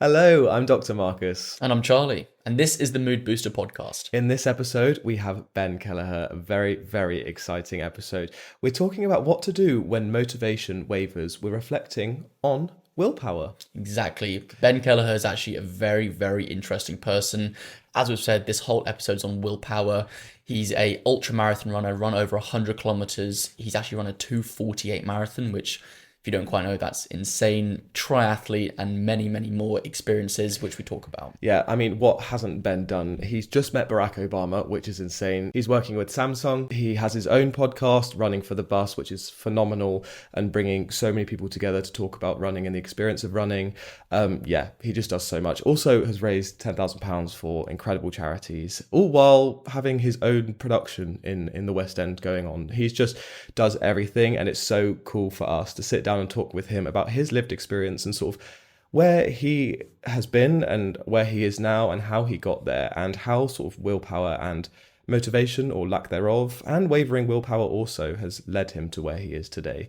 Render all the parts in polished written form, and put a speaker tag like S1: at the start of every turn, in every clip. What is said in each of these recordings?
S1: Hello, I'm Dr. Marcus.
S2: And I'm Charlie, and this is the Mood Booster podcast.
S1: In this episode, we have Ben Kelleher, a very, very exciting episode. We're talking about what to do when motivation wavers. We're reflecting on willpower.
S2: Exactly. Ben Kelleher is actually a very, very interesting person. As we've said, this whole episode's on willpower. He's a ultra marathon runner, run over 100 kilometers. He's actually run a 2:48 marathon, which, if you don't quite know, that's insane. Triathlete and many, many more experiences, which we talk about.
S1: Yeah, I mean, what hasn't Ben done? He's just met Barack Obama, which is insane. He's working with Samsung. He has his own podcast, Running for the Bus, which is phenomenal and bringing so many people together to talk about running and the experience of running. He just does so much. Also has raised £10,000 for incredible charities, all while having his own production in the West End going on. He's just does everything, and it's so cool for us to sit down and talk with him about his lived experience and sort of where he has been and where he is now and how he got there, and how sort of willpower and motivation or lack thereof and wavering willpower also has led him to where he is today.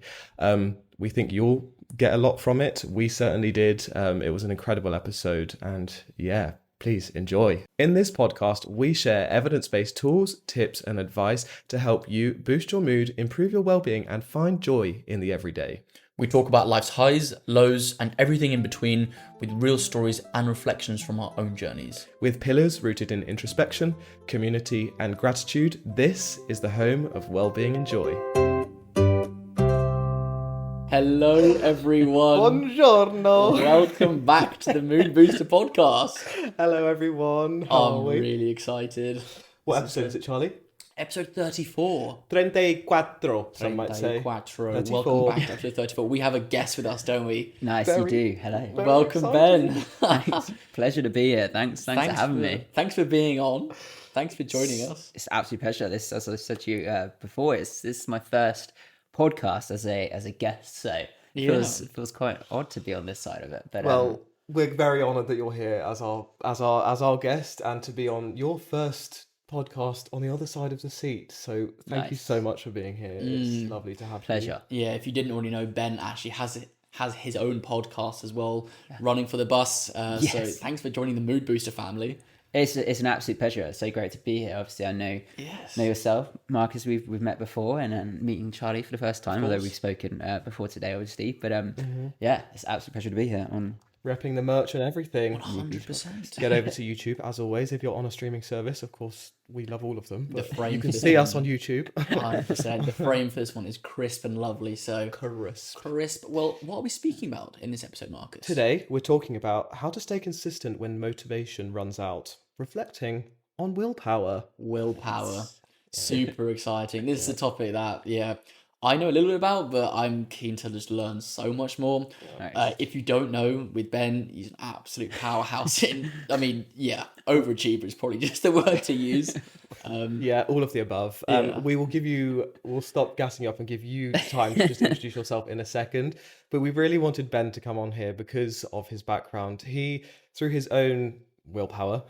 S1: We think you'll get a lot from it. We certainly did. It was an incredible episode, and yeah, please enjoy. In this podcast, we share evidence-based tools, tips, and advice to help you boost your mood, improve your well-being, and find joy in the everyday.
S2: We talk about life's highs, lows, and everything in between with real stories and reflections from our own journeys.
S1: With pillars rooted in introspection, community, and gratitude, this is the home of Wellbeing and Joy.
S2: Hello, everyone.
S1: Buongiorno.
S2: Welcome back to the Mood Booster podcast.
S1: Hello, everyone. How are we?
S2: Really excited.
S1: What episode is it, Charlie?
S2: Episode 34.
S1: 34, some might say.
S2: 34.
S1: 34.
S2: Welcome back to episode 34. We have a guest with us, don't we?
S3: Nice,
S1: Very-
S3: you do. Hello.
S2: Welcome,
S1: exciting.
S2: Ben.
S3: Thanks. Pleasure to be here. Thanks for having me.
S2: Thanks for being on. Thanks for joining us.
S3: It's an absolute pleasure. This, as I said to you before, this is my first podcast as a guest, so it feels quite odd to be on this side of it. But
S1: Well, we're very honoured that you're here as our guest, and to be on your first podcast on the other side of the seat. So thank you
S3: Nice.
S1: so much for being here. It's lovely to have you.
S3: pleasure.
S2: Yeah, if you didn't already know, Ben actually has his own podcast as well, Running for the Bus. So
S3: Yes.
S2: thanks for joining the Mood Booster family.
S3: It's an absolute pleasure. It's so great to be here. Obviously, I know yourself, Marcus. We've met before, and meeting Charlie for the first time, although we've spoken before today, obviously. But yeah, it's an absolute pleasure to be here.
S1: Repping the merch and everything.
S2: 100%.
S1: Get over to YouTube, as always, if you're on a streaming service. Of course, we love all of them. But
S2: frame
S1: you can
S2: for
S1: see
S2: this
S1: us on YouTube.
S2: 100%. The frame for this one is crisp and lovely. So
S1: Crisp.
S2: Well, what are we speaking about in this episode, Marcus?
S1: Today, we're talking about how to stay consistent when motivation runs out, reflecting on willpower.
S2: Willpower. Super exciting. This is a topic that, I know a little bit about, but I'm keen to just learn so much more.
S3: Nice.
S2: If you don't know, with Ben, he's an absolute powerhouse overachiever is probably just the word to use.
S1: Yeah, all of the above. We'll stop gassing you up and give you time to just introduce yourself in a second. But we really wanted Ben to come on here because of his background. He, through his own willpower,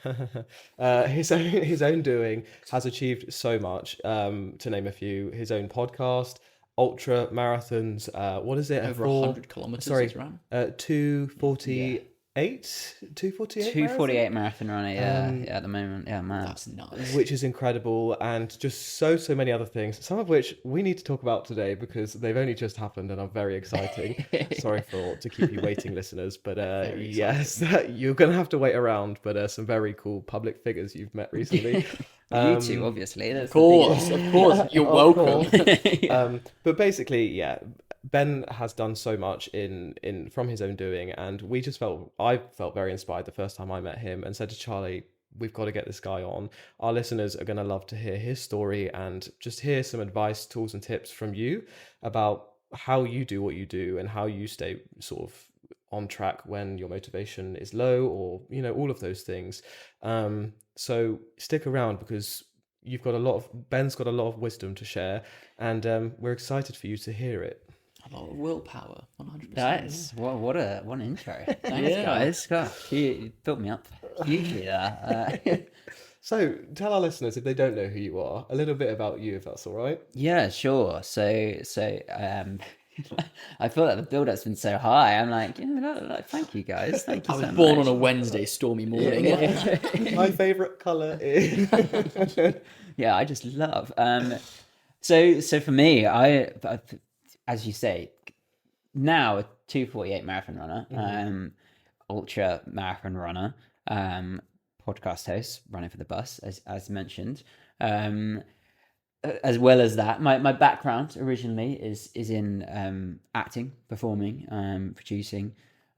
S1: his own doing, has achieved so much. To name a few, his own podcast, ultra marathons. What is it?
S2: Over 100 kilometers.
S1: Sorry,
S2: he's run.
S1: 248. 248
S3: 2:48 marathon runner. Yeah, at the moment. Yeah, man.
S2: That's nice.
S1: which is incredible, and just so many other things, some of which we need to talk about today because they've only just happened and are very exciting. Sorry to keep you waiting, listeners, but yes, you're gonna have to wait around, but some very cool public figures you've met recently.
S3: You two, obviously.
S2: Of course. You're welcome.
S1: But basically, yeah, Ben has done so much in from his own doing, and I felt very inspired the first time I met him and said to Charlie, we've got to get this guy on. Our listeners are going to love to hear his story and just hear some advice, tools and tips from you about how you do what you do and how you stay sort of on track when your motivation is low, or all of those things. So stick around because Ben's got a lot of wisdom to share, and we're excited for you to hear it.
S2: A lot of willpower, 100%.
S3: Nice. What an intro. Thanks, guys. You built me up hugely there.
S1: So tell our listeners, if they don't know who you are, a little bit about you, if that's all right.
S3: Yeah, sure. So I feel like the build-up's been so high. I'm like, thank you guys. Thank you
S2: I
S3: so
S2: was born
S3: much.
S2: on a Wednesday, stormy morning.
S1: My favourite colour is...
S3: Yeah, I just love. So for me, as you say, now a 2:48 marathon runner, ultra marathon runner, podcast host, running for the bus, as mentioned. As well as that, my background originally is in acting, performing, producing.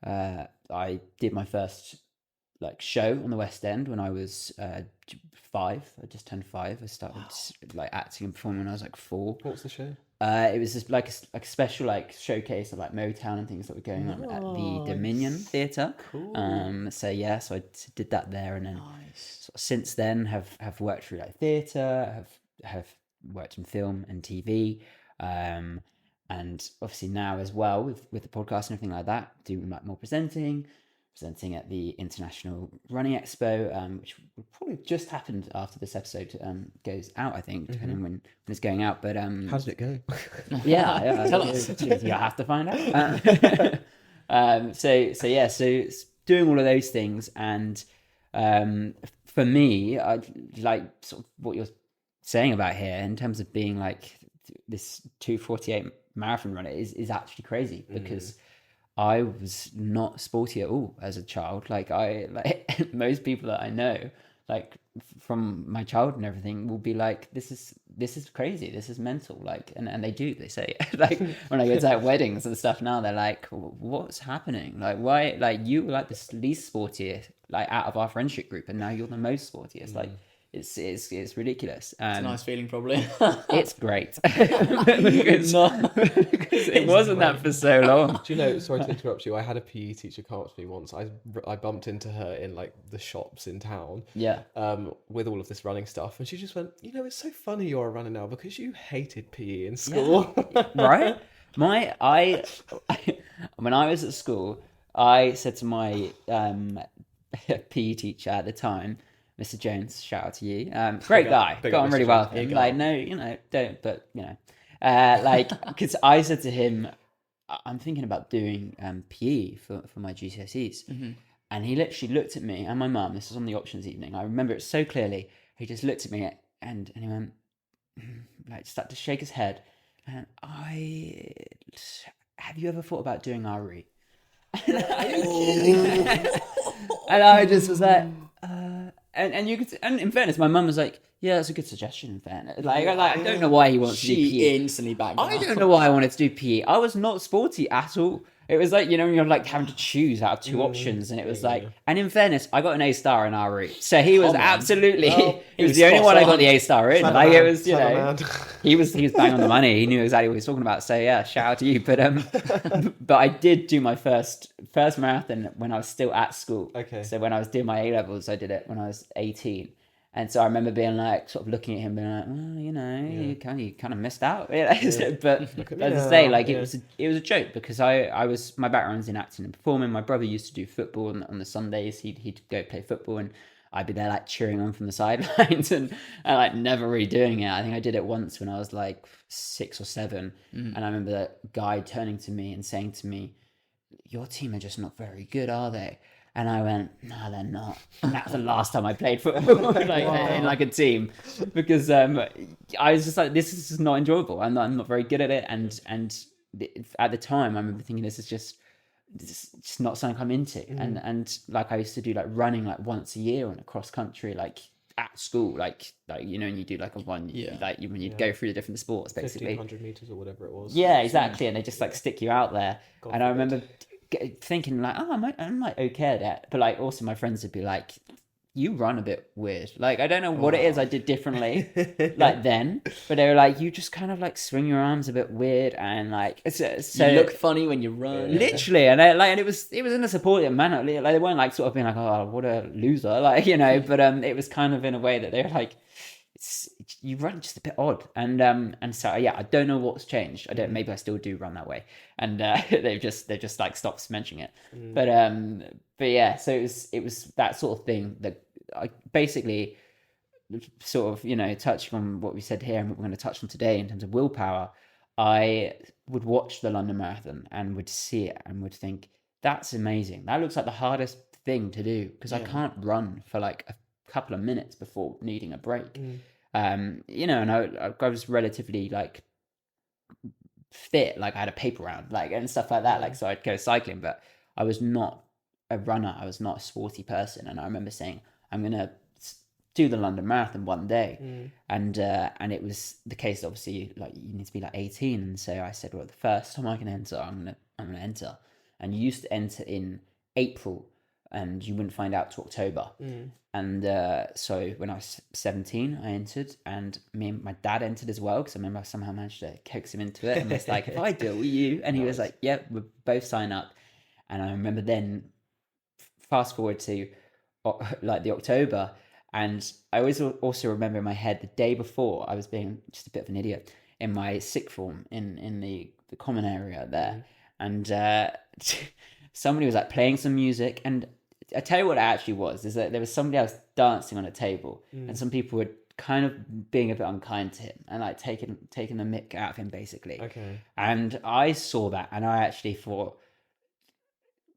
S3: I did my first show on the West End when I was 5. I just turned 5. I started acting and performing when I was 4.
S1: What's the show?
S3: It was just a special showcase of Motown and things that were going on at the Dominion Theatre.
S1: Cool.
S3: So I did that there, and then since then have worked through theatre, have worked in film and TV, and obviously now as well with the podcast and everything like that, doing more presenting at the International Running Expo, which will probably just happened after this episode goes out, I think, depending on when it's going out. But
S1: how did it go?
S3: Yeah,
S2: Tell us.
S3: You have to find out. So doing all of those things, and for me, I sort of what you're saying about here in terms of being this 2:48 marathon runner is actually crazy, because I was not sporty at all as a child. Most people that I know, from my childhood and everything, will be this is crazy, this is mental. And they say when I go to weddings and stuff now, they're like, what's happening? Why you were the least sportiest out of our friendship group, and now you're the most sportiest. It's ridiculous.
S2: It's a nice feeling, probably.
S3: It's great. because it wasn't that for so long.
S1: Do you know, sorry to interrupt you, I had a PE teacher come up to me once. I bumped into her in the shops in town, with all of this running stuff, and she just went, it's so funny you're a runner now, because you hated PE in school.
S3: Yeah. Right? When I was at school, I said to my PE teacher at the time, Mr. Jones, shout out to you. Great guy. Got on really well with him. Don't, but because I said to him, I'm thinking about doing PE for my GCSEs. And he literally looked at me and my mum. This was on the options evening. I remember it so clearly. He just looked at me and he went, started to shake his head. And have you ever thought about doing RE? And I just was like, and you could, and in fairness, my mum was like, yeah, that's a good suggestion. In fairness, I don't know why he wants to do PE.
S2: She instantly backed
S3: I don't know why I wanted to do PE. I was not sporty at all. It was when you're having to choose out of 2 options, and it was and in fairness, I got an A star in RE, so he was absolutely, he was the only one I got the A star in. It was, he was bang on the money. He knew exactly what he was talking about. So yeah, shout out to you. But I did do my first marathon when I was still at school.
S1: Okay.
S3: So when I was doing my A levels, I did it when I was 18. And so I remember being sort of looking at him, being well, you kind of missed out. But as I say, it was a joke, because my background's in acting and performing. My brother used to do football on the Sundays. He'd go play football, and I'd be there cheering on from the sidelines and never really doing it. I think I did it once when I was 6 or 7, and I remember that guy turning to me and saying to me, "Your team are just not very good, are they?" And I went, no, they're not. And that was the last time I played football in a team, because I was just this is just not enjoyable. I'm not very good at it. And at the time, I remember thinking, this is just not something I'm into. And I used to do running once a year on a cross country, at school, and you do a one, when you'd go through the different sports, basically
S1: 1,500 meters or whatever it was.
S3: Yeah, exactly. And they just stick you out there. And I remember thinking I'm okay at that, but also my friends would be like, you run a bit weird. I don't know what it is I did differently then, but they were like, you just kind of swing your arms a bit weird, and so
S2: you look funny when you run.
S3: Literally, and and it was in a supportive manner. They weren't sort of being oh, what a loser, but it was kind of in a way that they were like, you run just a bit odd, and so I don't know what's changed. Maybe I still do run that way, and they've just stopped mentioning it. But yeah, so it was that sort of thing that I basically sort of touching on what we said here and what we're going to touch on today in terms of willpower. I would watch the London Marathon and would see it and would think, that's amazing. That looks like the hardest thing to do, because I can't run for like a couple of minutes before needing a break. You know, and I was relatively like fit, like I had a paper round, like, and stuff like that, like, so I'd go cycling, but I was not a runner. I was not a sporty person. And I remember saying, I'm gonna do the London Marathon one day. And it was the case, obviously, like, you need to be like 18. And so I said, well, the first time I can enter, I'm gonna enter. And you used to enter in April, and you wouldn't find out till October. And so when I was 17, I entered, and me and my dad entered as well, because I remember I somehow managed to coax him into it, and was like, if I do it, will you? And he was like, yep, we'll both sign up. And I remember then, fast forward to like the October, and I always also remember in my head, the day before, I was being just a bit of an idiot in my sixth form in the common area there. And somebody was like playing some music, and I tell you what it actually was, is that there was somebody else dancing on a table, and some people were kind of being a bit unkind to him and like taking the mick out of him, basically.
S1: Okay.
S3: And I saw that, and I actually thought,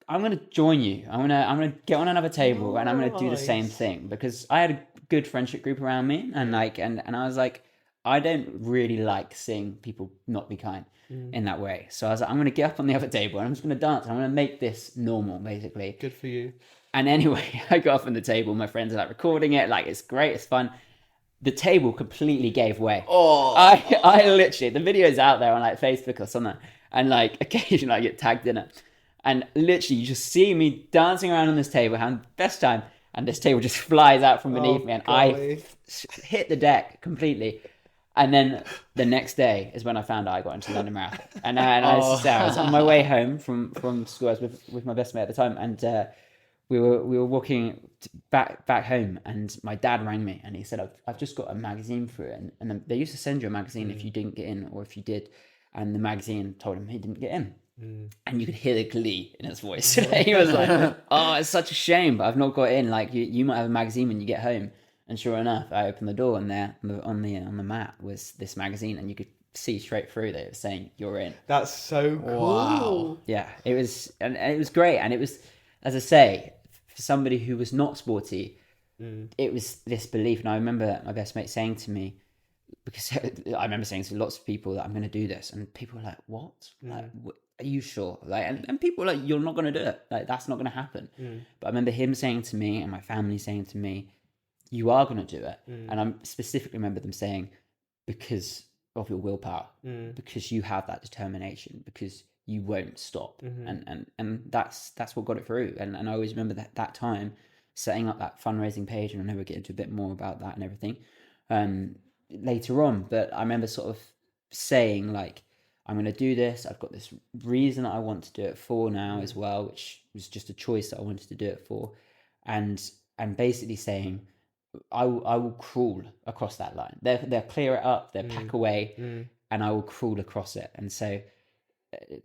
S3: I'm gonna join you. I'm gonna get on another table, and I'm gonna do the same thing, because I had a good friendship group around me, and like, and I was like, I don't really like seeing people not be kind in that way. So I was like, I'm gonna get up on the other table, and I'm just gonna dance. I'm gonna make this normal, basically.
S1: Good for you.
S3: And anyway, I got up on the table. My friends are like recording it. Like, it's great. It's fun. The table completely gave way. I literally, the video's out there on like Facebook or something. And like occasionally I get tagged in it. And literally you just see me dancing around on this table, having the best time. And this table just flies out from beneath me. And
S1: golly.
S3: I hit the deck completely. And then the next day is when I found out I got into the London Marathon. And I was on my way home from school. I was with my best mate at the time. And we were walking back home, and my dad rang me, and he said, I've just got a magazine for it. And they used to send you a magazine if you didn't get in, or if you did. And the magazine told him he didn't get in. And you could hear the glee in his voice. He was like, oh, it's such a shame, but I've not got in. Like, you might have a magazine when you get home. And sure enough, I opened the door, and there on the mat was this magazine, and you could see straight through that it was saying, you're in.
S1: That's so cool.
S2: Wow.
S3: Yeah, it was, and it was great. And it was, as I say, for somebody who was not sporty, it was this belief. And I remember my best mate saying to me, because I remember saying to lots of people that I'm going to do this, and people were like, what? Like, are you sure? Like, and people were like, you're not going to do it. Like, that's not going to happen. But I remember him saying to me, and my family saying to me, you are going to do it. And I specifically remember them saying, because of your willpower, because you have that determination, because you won't stop. And that's what got it through. And I always remember that time setting up that fundraising page, and I know we'll get into a bit more about that and everything later on. But I remember sort of saying, like, I'm going to do this. I've got this reason that I want to do it for now as well, which was just a choice that I wanted to do it for. And basically saying, I will crawl across that line. They'll clear it up, they'll pack away, and I will crawl across it. And so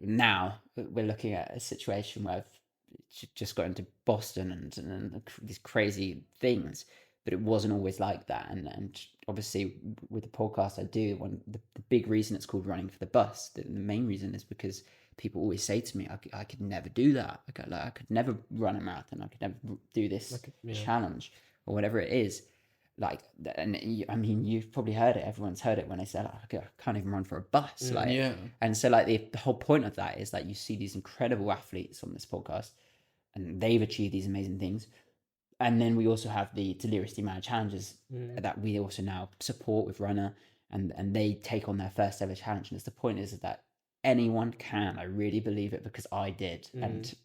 S3: now we're looking at a situation where I've just got into Boston and these crazy things, but it wasn't always like that. And obviously with the podcast I do, the big reason it's called Running for the Bus, the main reason is because people always say to me, I could never do that. I could never run a marathon. I could never do this challenge or whatever it is. Like, and I mean, you've probably heard it. Everyone's heard it when they say, I can't even run for a bus. Like, and so like the whole point of that is that you see these incredible athletes on this podcast, and they've achieved these amazing things. And then we also have the Deliriously Mad challenges that we also now support with Runner, and they take on their first ever challenge. And it's the point is that anyone can. I really believe it, because I did, and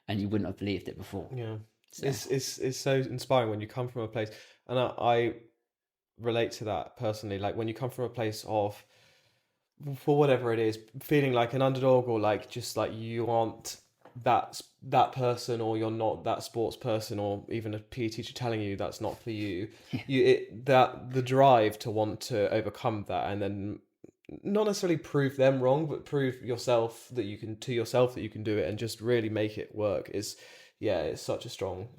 S3: you wouldn't have believed it before.
S1: Yeah,
S3: so.
S1: It's so inspiring when you come from a place, and I relate to that personally. Like, when you come from a place of, for whatever it is, feeling like an underdog, or like just like you aren't that person, or you're not that sports person, or even a PE teacher telling you that's not for you. The drive to want to overcome that, and then not necessarily prove them wrong, but prove yourself that you can do it, and just really make it work is, it's such a strong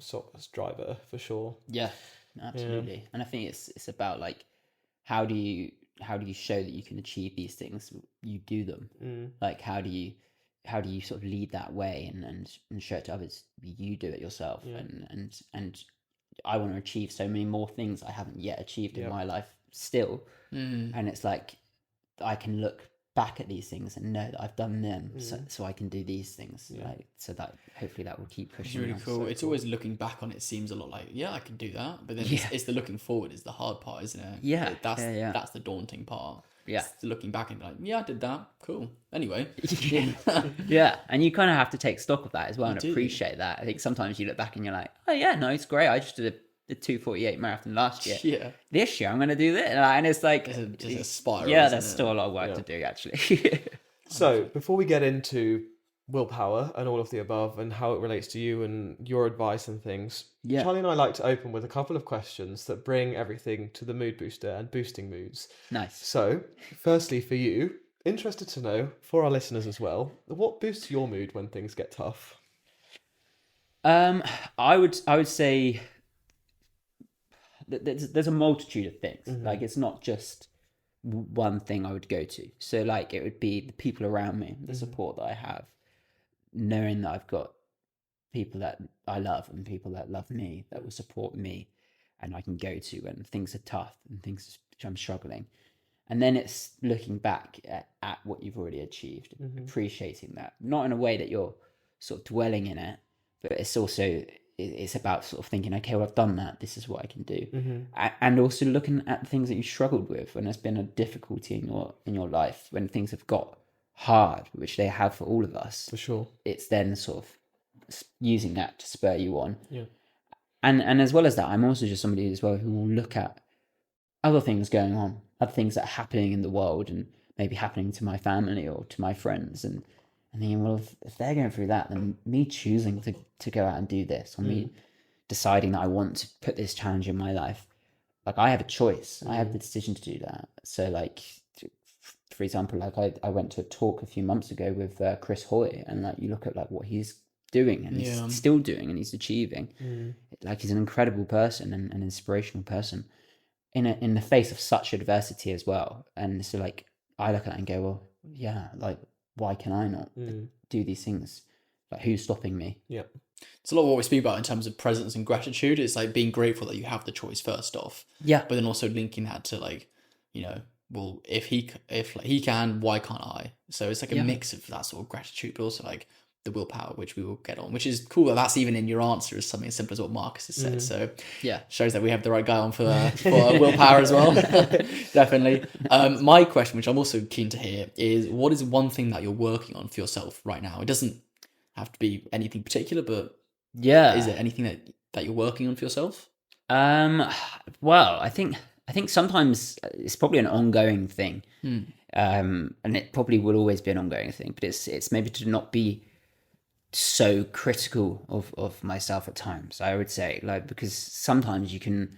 S1: driver for sure.
S3: Yeah, absolutely. And I think it's about like, how do you you show that you can achieve these things? You do them. Like how do you sort of lead that way and show it to others? You do it yourself. And I want to achieve so many more things I haven't yet achieved in my life still. And it's like I can look back at these things and know that I've done them, so I can do these things. Like, so that hopefully that will keep pushing.
S2: It's really cool. It's always looking back on it seems a lot like, I could do that, but then it's the looking forward is the hard part, isn't it? That's the daunting part. It's looking back and like, I did that, cool, anyway.
S3: And you kind of have to take stock of that as well and appreciate that. I think sometimes you look back and you're like, oh yeah, no, it's great, I just did the 2:48 marathon last year. This year I'm going to do this, and it's like
S2: just a spiral.
S3: There's still a lot of work to do actually.
S1: So before we get into willpower and all of the above and how it relates to you and your advice and things, Charlie and I like to open with a couple of questions that bring everything to the mood booster and boosting moods.
S3: Nice.
S1: So firstly, for you, interested to know, for our listeners as well, what boosts your mood when things get tough?
S3: I would say there's a multitude of things. Like, it's not just one thing I would go to. So like, it would be the people around me, the support that I have, knowing that I've got people that I love and people that love me, that will support me, and I can go to when things are tough and things which I'm struggling. And then it's looking back at what you've already achieved, appreciating that, not in a way that you're sort of dwelling in it, but it's about sort of thinking, okay, well, I've done that, this is what I can do. And also looking at the things that you struggled with when there's been a difficulty in your life, when things have got hard, which they have for all of us.
S1: For sure.
S3: It's then sort of using that to spur you on. And as well as that, I'm also just somebody as well who will look at other things going on, other things that are happening in the world and maybe happening to my family or to my friends, and thinking, well, if they're going through that, then me choosing to go out and do this, or me deciding that I want to put this challenge in my life, like, I have a choice. I have the decision to do that. So like, for example, like I went to a talk a few months ago with Chris Hoy, and like, you look at like what he's doing and he's still doing and he's achieving. Like, he's an incredible person and an inspirational person in the face of such adversity as well. And so like, I look at it and go, well, like, why can I not do these things? Like, who's stopping me?
S2: It's a lot of what we speak about in terms of presence and gratitude. It's like being grateful that you have the choice first off. But then also linking that to like, well, if he can, why can't I? So it's like a mix of that sort of gratitude, but also like the willpower, which we will get on, which is cool that that's even in your answer, is something as simple as what Marcus has said. So shows that we have the right guy on for willpower as well. Definitely. My question, which I'm also keen to hear, is what is one thing that you're working on for yourself right now? It doesn't have to be anything particular, but is there anything that you're working on for yourself?
S3: Well, I think sometimes it's probably an ongoing thing, and it probably will always be an ongoing thing. But it's maybe to not be so critical of myself at times, I would say, like, because sometimes you can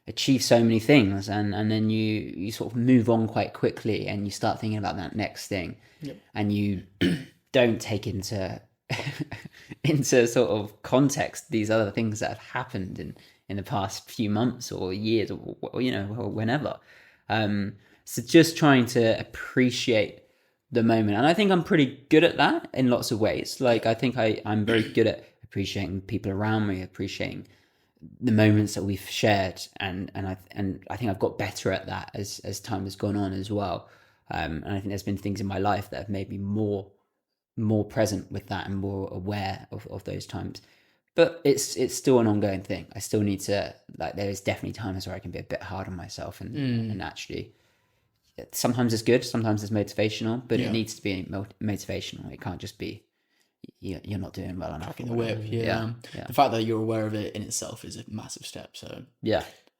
S3: achieve so many things, and then you sort of move on quite quickly, and you start thinking about that next thing, and you don't take into sort of context these other things that have happened in the past few months or years or whenever. So just trying to appreciate the moment. And I think I'm pretty good at that in lots of ways. Like, I think I'm very good at appreciating people around me, appreciating the moments that we've shared. And I think I've got better at that as time has gone on as well. And I think there's been things in my life that have made me more present with that and more aware of those times. But it's still an ongoing thing. I still need to, like, there is definitely times where I can be a bit hard on myself and actually, sometimes it's good, sometimes it's motivational, but it needs to be motivational. It can't just be, you're not doing well enough.
S2: Cracking the whip, The fact that you're aware of it in itself is a massive step. So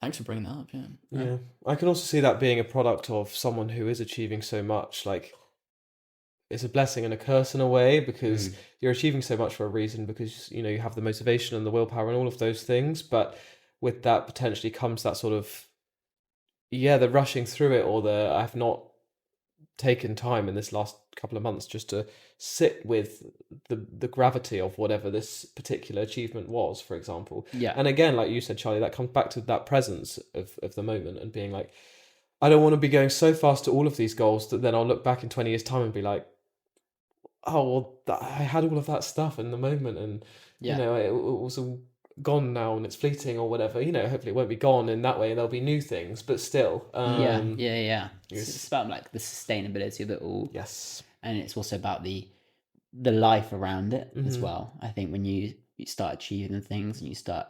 S2: thanks for bringing that up.
S1: Yeah. I can also see that being a product of someone who is achieving so much. Like, it's a blessing and a curse in a way, because you're achieving so much for a reason, because you have the motivation and the willpower and all of those things, but with that potentially comes that sort of the rushing through it, or I've not taken time in this last couple of months just to sit with the gravity of whatever this particular achievement was, for example. And again, like you said, Charlie, that comes back to that presence of the moment and being like, I don't want to be going so fast to all of these goals that then I'll look back in 20 years' time and be like, oh, well, I had all of that stuff in the moment, and it was all gone now and it's fleeting or whatever. Hopefully it won't be gone in that way, and there'll be new things, but still.
S3: It's about like the sustainability of it all.
S1: Yes.
S3: And it's also about the life around it as well. I think when you start achieving things and you start,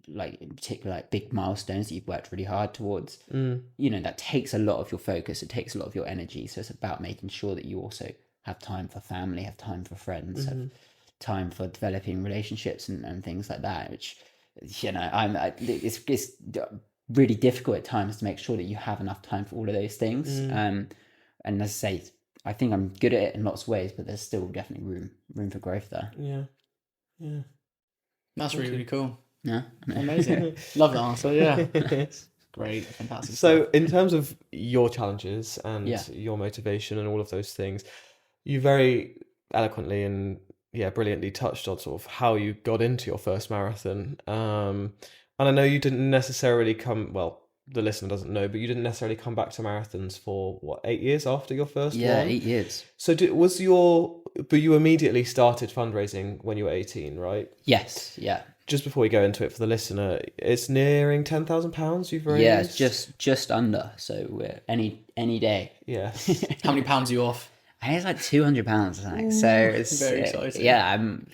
S3: like in particular, like big milestones that you've worked really hard towards, that takes a lot of your focus, it takes a lot of your energy. So it's about making sure that you also have time for family, have time for friends, have time for developing relationships and things like that, which, it's really difficult at times to make sure that you have enough time for all of those things. And as I say, I think I'm good at it in lots of ways, but there's still definitely room for growth there.
S1: Yeah.
S2: That's really cool.
S3: Yeah.
S2: Amazing. Love the answer. Yeah. Great. Fantastic.
S1: So
S2: stuff.
S1: in terms of your challenges and your motivation and all of those things, you very eloquently and brilliantly touched on sort of how you got into your first marathon. And I know you didn't necessarily the listener doesn't know, but you didn't necessarily come back to marathons for 8 years after your first one?
S3: 8 years.
S1: So but you immediately started fundraising when you were 18, right?
S3: Yes, yeah.
S1: Just before we go into it for the listener, it's nearing £10,000 you've raised?
S3: Yeah, it's just under. So we're any day.
S1: Yes.
S2: How many pounds are you off?
S3: I think it's like £200, I think. So it's
S2: very exciting.
S3: Yeah, I'm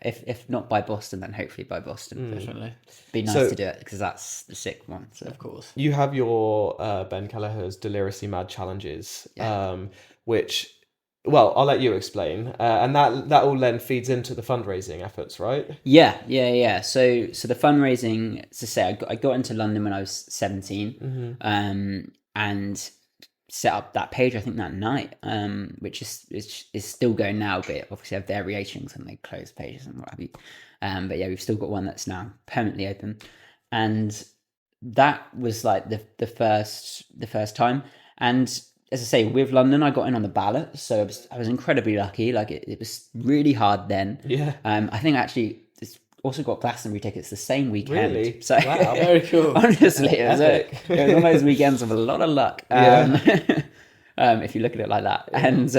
S3: if not by Boston, then hopefully by Boston.
S2: Definitely.
S3: Be nice to do it because that's the sick one. So.
S2: Of course.
S1: You have your Ben Kelleher's Deliriously Mad challenges, which, well, I'll let you explain. And that all then feeds into the fundraising efforts, right?
S3: Yeah. So the fundraising, to say, I got into London when I was 17, and set up that page, I think, that night, which is still going now, but obviously have variations and they close pages and what have you. But yeah, we've still got one that's now permanently open, and that was like the first time. And as I say, with London, I got in on the ballot, so I was incredibly lucky. Like it was really hard then.
S1: Yeah.
S3: I think actually it's also got Glastonbury tickets the same weekend.
S1: Really?
S3: So
S1: Wow.
S2: Very cool.
S3: Honestly, it was one of those weekends with a lot of luck. If you look at it like that. And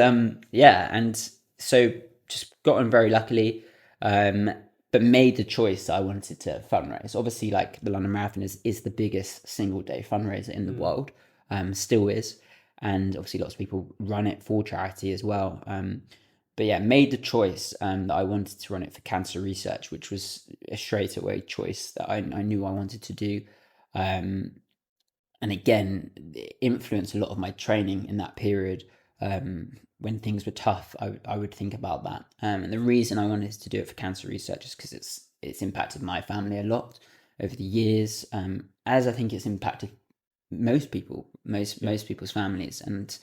S3: and so just got on very luckily, but made the choice that I wanted to fundraise. Obviously, like the London Marathon is the biggest single day fundraiser in the world, still is. And obviously lots of people run it for charity as well. But yeah, made the choice that I wanted to run it for cancer research, which was a straight away choice that I knew I wanted to do. And again, it influenced a lot of my training in that period. When things were tough, I would think about that. And the reason I wanted to do it for cancer research is because it's impacted my family a lot over the years, as I think it's impacted most people's families. And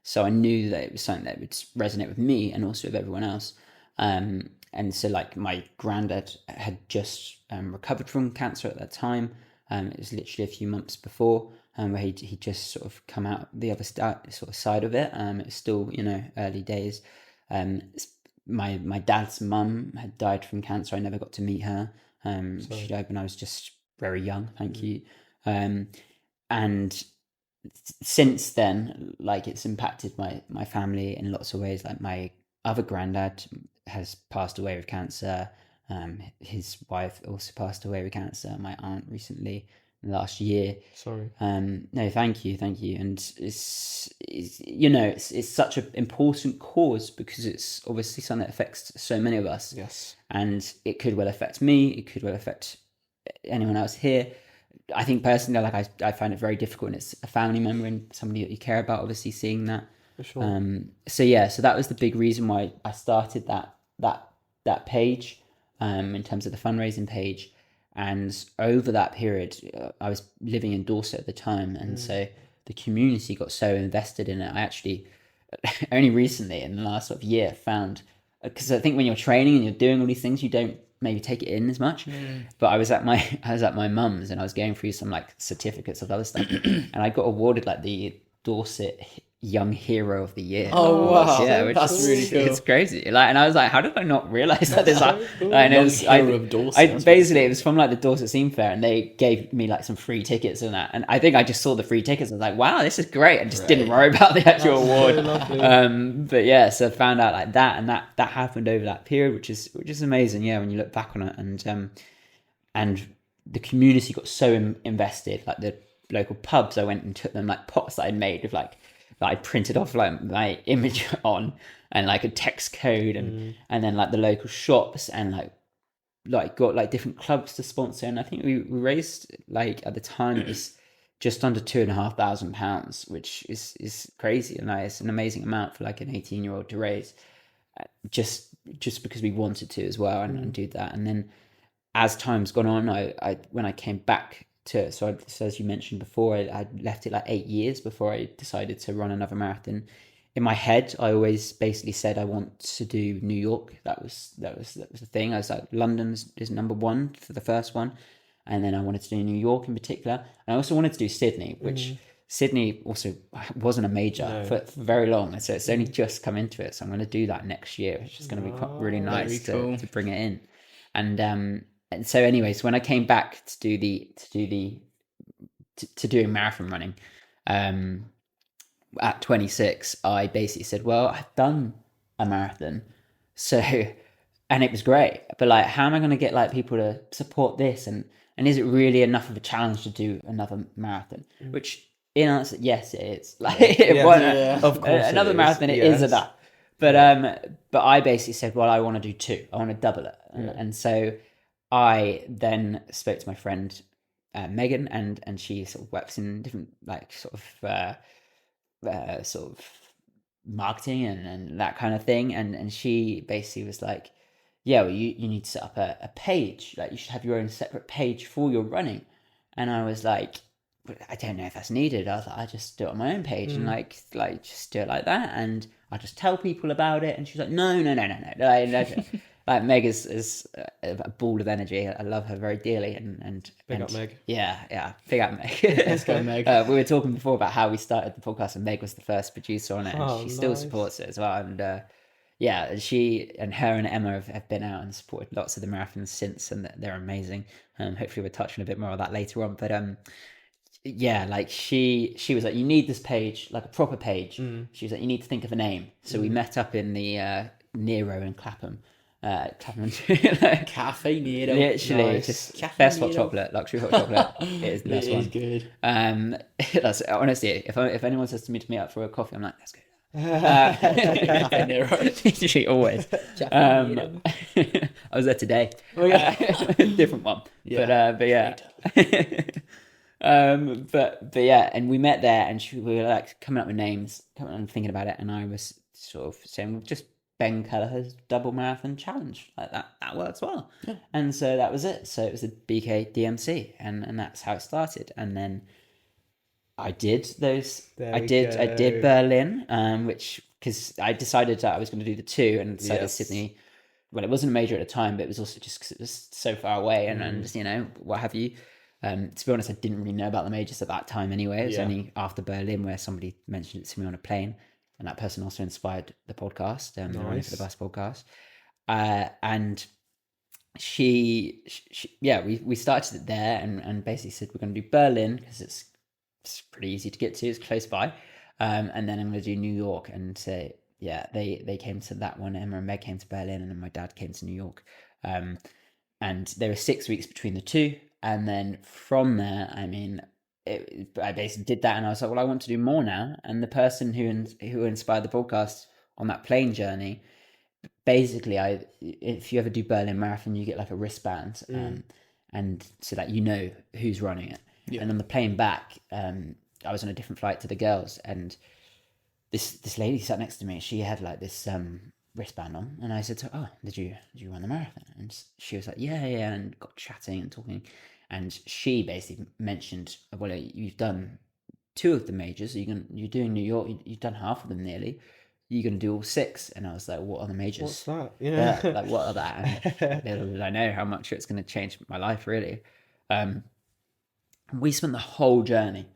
S3: so I knew that it was something that would resonate with me and also with everyone else. And so like my granddad had just recovered from cancer at that time. It was literally a few months before, where he just sort of come out the other side of it. It was still, early days. My dad's mum had died from cancer. I never got to meet her. She died when I was just very young. Thank you. And since then, like it's impacted my family in lots of ways. Like my other granddad has passed away with cancer. His wife also passed away with cancer. My aunt recently, last year.
S1: Sorry.
S3: No, thank you. And it's such an important cause because it's obviously something that affects so many of us.
S1: Yes.
S3: And it could well affect me. It could well affect anyone else here. I think personally, like I find it very difficult when it's a family member and somebody that you care about, obviously seeing that.
S1: For sure.
S3: So that was the big reason why I started that page, in terms of the fundraising page. And over that period, I was living in Dorset at the time, and so the community got so invested in it. I actually only recently, in the last sort of year, found, because I think when you're training and you're doing all these things, you don't maybe take it in as much. But I was at my mum's and I was going through some like certificates of other stuff, and I got awarded like the Dorset young hero of the year.
S2: Oh wow,
S3: yeah, which
S2: that's
S3: is,
S2: really cool.
S3: It's crazy. Like, and I was like, how did I not realize that? This,
S1: so cool.
S3: and it was,
S2: Hero of Dorset,
S3: I
S2: that's
S3: basically
S2: really
S3: it was from like the Dorset Scene Fair, and they gave me like some free tickets and that. And I think I just saw the free tickets. And I was like, wow, this is great. I just didn't worry about the actual award.
S1: So lovely.
S3: But yeah, so I found out like that, and that happened over that period, which is amazing. Yeah, when you look back on it, and the community got so invested. Like the local pubs, I went and took them like pots that I'd made with like that I printed off like my image on, and like a text code, and then like the local shops, and like got like different clubs to sponsor. And I think we raised, like at the time it was just under £2,500, which is crazy, and like, it's an amazing amount for like an 18-year-old to raise, just because we wanted to as well, and do that. And then as time's gone on, I when I came back to, so as you mentioned before, I left it like 8 years before I decided to run another marathon. In my head, I always basically said I want to do New York. That was the thing. I was like, London is number one for the first one, and then I wanted to do New York in particular. And I also wanted to do Sydney, which Sydney also wasn't a major for very long, so it's only just come into it. So I'm going to do that next year, which is going to be really nice to bring it in. And so anyways, when I came back to doing marathon running, at 26, I basically said, well, I've done a marathon, so, and it was great, but like, how am I going to get like people to support this? And is it really enough of a challenge to do another marathon? Which in answer, yes, it is. Like,
S1: of course,
S3: another marathon, it is enough. But I basically said, well, I want to do two. I want to double it. And so I then spoke to my friend Megan, and she sort of works in different like sort of marketing and that kind of thing. And she basically was like, yeah, well, you need to set up a page. Like, you should have your own separate page for your running. And I was like, I don't know if that's needed. I was like, I just do it on my own page and like just do it like that, and I'll just tell people about it. And she's like, no. Like, Meg is a ball of energy. I love her very dearly, and
S1: Big up Meg.
S3: Yeah, big up Meg.
S2: Let's go, Meg.
S3: We were talking before about how we started the podcast, and Meg was the first producer on it, and she still supports it as well. And yeah, she and her and Emma have been out and supported lots of the marathons since, and they're amazing. Hopefully we're touching a bit more of that later on, but yeah, like she was like, you need this page, like a proper page. She was like, you need to think of a name. So we met up in the Nero in Clapham.
S2: Cafe Nero,
S3: literally just
S2: Cafe
S3: best hot
S2: Nero.
S3: chocolate, luxury hot chocolate. It is the best one.
S2: Good.
S3: That's honestly, if anyone says to me to meet up for a coffee, I'm like, let's go.
S2: Cafe Nero.
S3: Literally always. I was there today. Different one.
S2: Yeah.
S3: But yeah. But yeah, and we met there, and we were like coming up with names, and thinking about it, and I was sort of saying, just Ben Kelleher's double marathon challenge, like that works well. And so that was it. So it was the BK DMC, and that's how it started. And then I did those. I did Berlin, which, because I decided that I was going to do the two, and decided Sydney. Well, it wasn't a major at the time, but it was also just because it was so far away, and you know, what have you. To be honest, I didn't really know about the majors at that time anyway. It was only after Berlin where somebody mentioned it to me on a plane, and that person also inspired the podcast, the Running for the Bus podcast. And we started it there, and basically said we're going to do Berlin because it's pretty easy to get to, it's close by, and then I'm going to do New York. And so they came to that one. Emma and Meg came to Berlin, and then my dad came to New York, and there were 6 weeks between the two. And then from there, I mean, I basically did that, and I was like, well, I want to do more now. And the person who inspired the podcast on that plane journey, basically, if you ever do Berlin Marathon, you get like a wristband, and so that you know who's running it. And on the plane back, I was on a different flight to the girls, and this lady sat next to me. She had like this wristband on, and I said to her, "Oh, did you run the marathon?" And she was like, "Yeah," and got chatting and talking. And she basically mentioned, well, you've done 2 of the majors. You're doing New York. You've done half of them nearly. You're going to do all 6. And I was like, what are the majors?
S1: What's that? Yeah.
S3: Like, what are that? And little did I know how much it's going to change my life, really. We spent the whole journey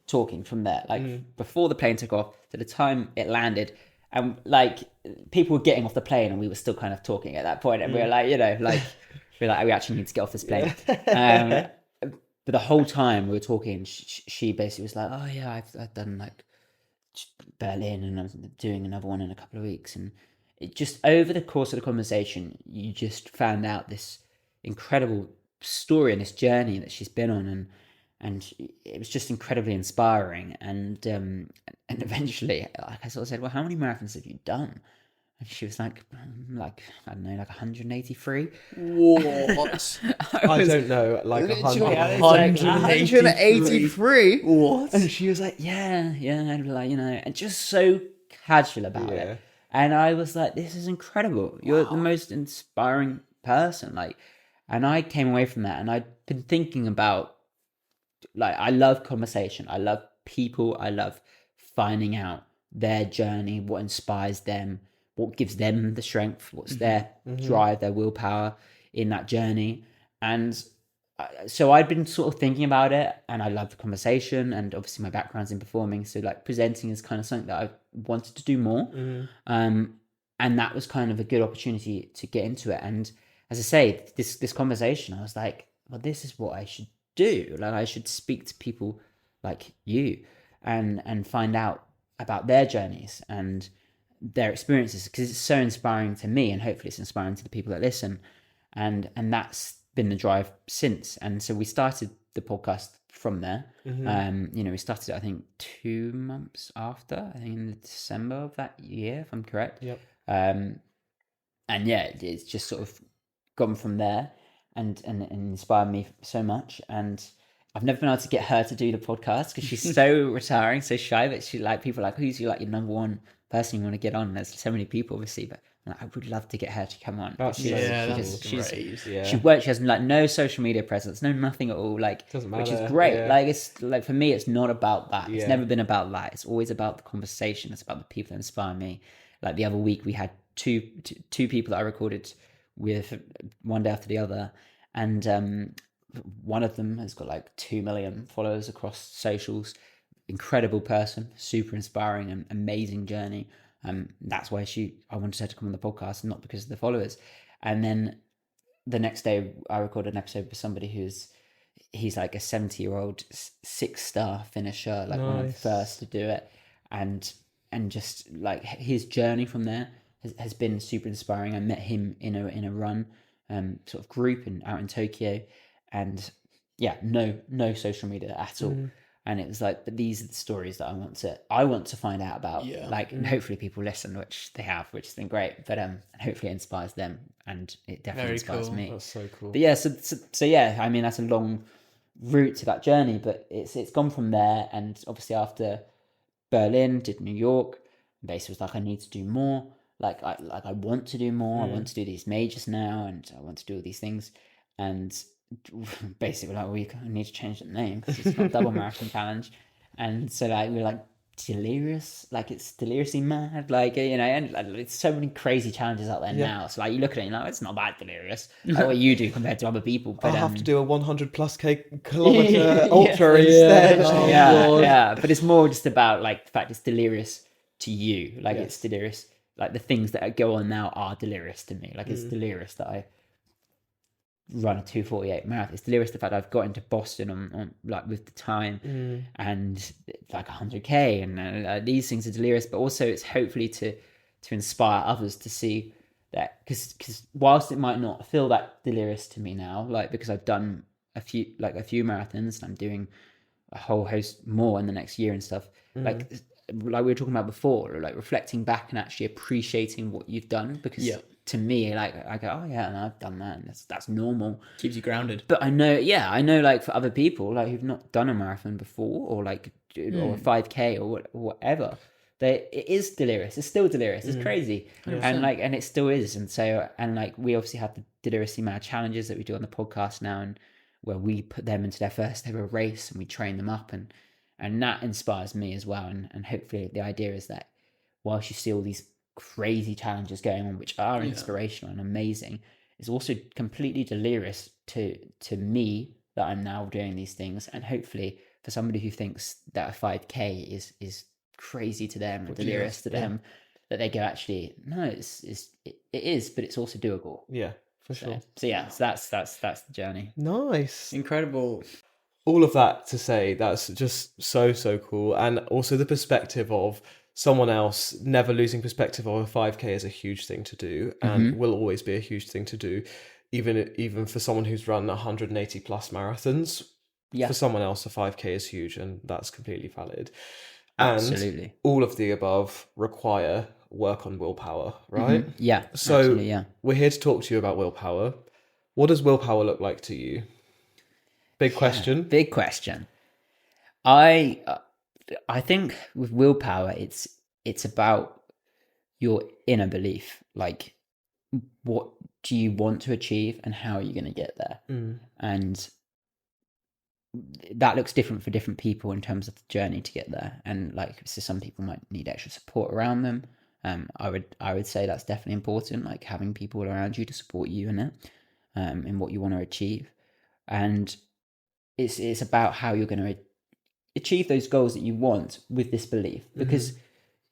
S3: talking from there, like before the plane took off to the time it landed. And like people were getting off the plane and we were still kind of talking at that point, and we were like, we actually need to get off this plane. But the whole time we were talking, she basically was like, oh yeah, I've done like Berlin and I'm doing another one in a couple of weeks. And it just, over the course of the conversation, you just found out this incredible story and this journey that she's been on, and it was just incredibly inspiring. And eventually, like I sort of said, well, how many marathons have you done? And she was like I don't know, like 183.
S2: What?
S1: I don't know, like
S3: 183.
S2: What?
S3: And she was like, yeah, like, and just so casual about it. And I was like, this is incredible. You're the most inspiring person. Like, and I came away from that, and I'd been thinking about, like, I love conversation. I love people. I love finding out their journey, what inspires them, what gives them the strength, what's their drive, their willpower in that journey. And so I'd been sort of thinking about it, and I love the conversation, and obviously my background's in performing, so like presenting is kind of something that I wanted to do more. And that was kind of a good opportunity to get into it. And as I say, this conversation, I was like, well, this is what I should do. Like, I should speak to people like you and find out about their journeys and their experiences, because it's so inspiring to me, and hopefully it's inspiring to the people that listen. And that's been the drive since. And so we started the podcast from there. We started it, I think 2 months after, I think in December of that year, if I'm correct. And yeah, it's just sort of gone from there and inspired me so much. And I've never been able to get her to do the podcast because she's so retiring, so shy. But she, like, people are like, who's your number one person you want to get on? There's so many people, obviously, but I would love to get her to come on.
S2: She
S3: has like no social media presence, nothing at all, like,
S1: doesn't matter,
S3: which is great. Like, it's like, for me, it's not about that. It's never been about that. It's always about the conversation. It's about the people that inspire me. Like the other week, we had two people that I recorded with, one day after the other, and one of them has got like 2 million followers across socials. Incredible person, super inspiring, and amazing journey. That's why I wanted her to come on the podcast, not because of the followers. And then the next day I recorded an episode with somebody he's like a 70-year-old 6-star finisher, like one of the first to do it. And just like his journey from there has been super inspiring. I met him in a run sort of group out in Tokyo, and yeah, no social media at all. And it was like, but these are the stories that I want to find out about. Like, and hopefully people listen, which they have, which has been great. But hopefully it inspires them, and it definitely inspires me.
S1: That's so cool.
S3: But yeah, so yeah, I mean, that's a long route to that journey, but it's gone from there. And obviously after Berlin, did New York, basically was like, I need to do more. Like I want to do more. I want to do these majors now, and I want to do all these things. And basically, like, we need to change the name because it's not Double Marathon Challenge. And so like we're like delirious, like it's deliriously mad, like, and like, it's so many crazy challenges out there now. So like you look at it, it's not that delirious, like what you do compared to other people. But
S1: I'll have to do a 100+ kilometer ultra instead.
S3: Yeah. But it's more just about like the fact it's delirious to you, like it's delirious. Like the things that go on now are delirious to me. Like it's delirious that I run a 2:48 marathon. It's delirious the fact I've got into Boston on like with the time and like 100k, and these things are delirious. But also it's hopefully to inspire others to see that, because whilst it might not feel that delirious to me now, like because I've done a few marathons and I'm doing a whole host more in the next year and stuff, like we were talking about before, like reflecting back and actually appreciating what you've done, because to me, like, I go, oh yeah, no, I've done that, and that's normal.
S2: Keeps you grounded.
S3: But I know like for other people, like who've not done a marathon before, or like or a 5k or whatever, it is delirious. It's still delirious. It's crazy. 100%. And it still is. And so, and like, we obviously have the Deliriously Mad challenges that we do on the podcast now, and where we put them into their first ever race and we train them up, and that inspires me as well. And hopefully the idea is that whilst you see all these crazy challenges going on, which are inspirational and amazing, it's also completely delirious to me that I'm now doing these things, and hopefully for somebody who thinks that a 5K is crazy to them, or delirious to them, that they go, actually, no, it is, but it's also doable.
S1: Yeah, for sure.
S3: So that's the journey.
S1: Nice.
S2: Incredible.
S1: All of that to say, that's just so cool. And also the perspective of someone else, never losing perspective of a 5K is a huge thing to do, and will always be a huge thing to do, even for someone who's run 180 plus marathons. For someone else, a 5K is huge, and that's completely valid.
S3: Absolutely.
S1: And all of the above require work on willpower, right?
S3: Yeah.
S1: So
S3: absolutely, yeah.
S1: we're here to talk to you about willpower. What does willpower look like to you? Big question.
S3: Big question. I think with willpower, it's about your inner belief. Like, what do you want to achieve, and how are you going to get there? And that looks different for different people in terms of the journey to get there. And like, so some people might need extra support around them. I would say that's definitely important, like having people around you to support you in it, in what you want to achieve. And it's about how you're going to achieve those goals that you want with this belief. Because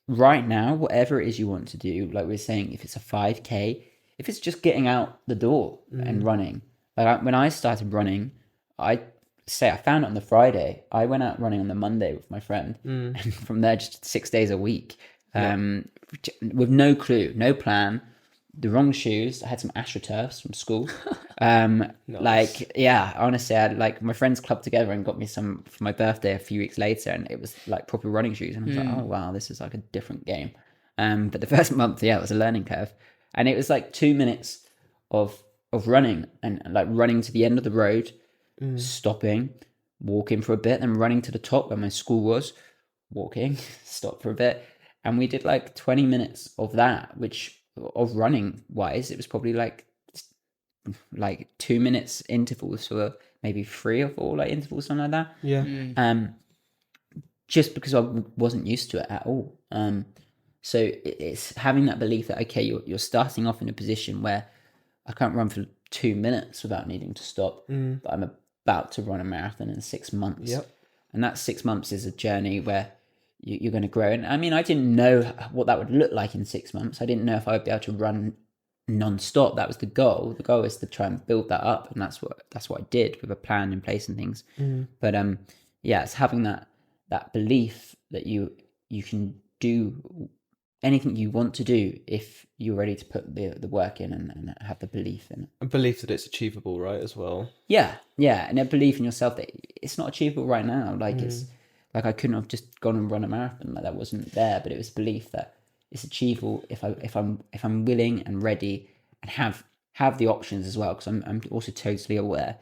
S3: right now, whatever it is you want to do, like we're saying, if it's a 5K, if it's just getting out the door and running, like when I started running, I found it on the Friday. I went out running on the Monday with my friend, and from there, just 6 days a week, with no clue, no plan, the wrong shoes. I had some AstroTurfs from school.
S1: Nice.
S3: Like, yeah, honestly, I had, like, my friends clubbed together and got me some for my birthday a few weeks later, and it was like proper running shoes. And I was like, oh wow, this is like a different game. But the first month, it was a learning curve, and it was like 2 minutes of running, and like running to the end of the road, stopping, walking for a bit, and running to the top where my school was, walking, stop for a bit. And we did like 20 minutes of that, which, of running wise, it was probably like 2 minutes intervals for maybe 3 or 4 like intervals, something like that.
S1: Yeah.
S3: Just because I wasn't used to it at all. So it's having that belief that, okay, you're starting off in a position where I can't run for 2 minutes without needing to stop, but I'm about to run a marathon in 6 months. And that 6 months is a journey where you're going to grow. And I mean, I didn't know what that would look like in 6 months. I didn't know if I would be able to run non-stop. That was the goal. The goal is to try and build that up, and that's what I did, with a plan in place and things. But it's having that belief that you can do anything you want to do if you're ready to put the work in, and have the belief in it.
S1: And belief that it's achievable, right, as well.
S3: Yeah, and a belief in yourself that it's not achievable right now. Like, it's like I couldn't have just gone and run a marathon. Like, that wasn't there, but it was belief that it's achievable if I'm willing and ready, and have the options as well. Because I'm also totally aware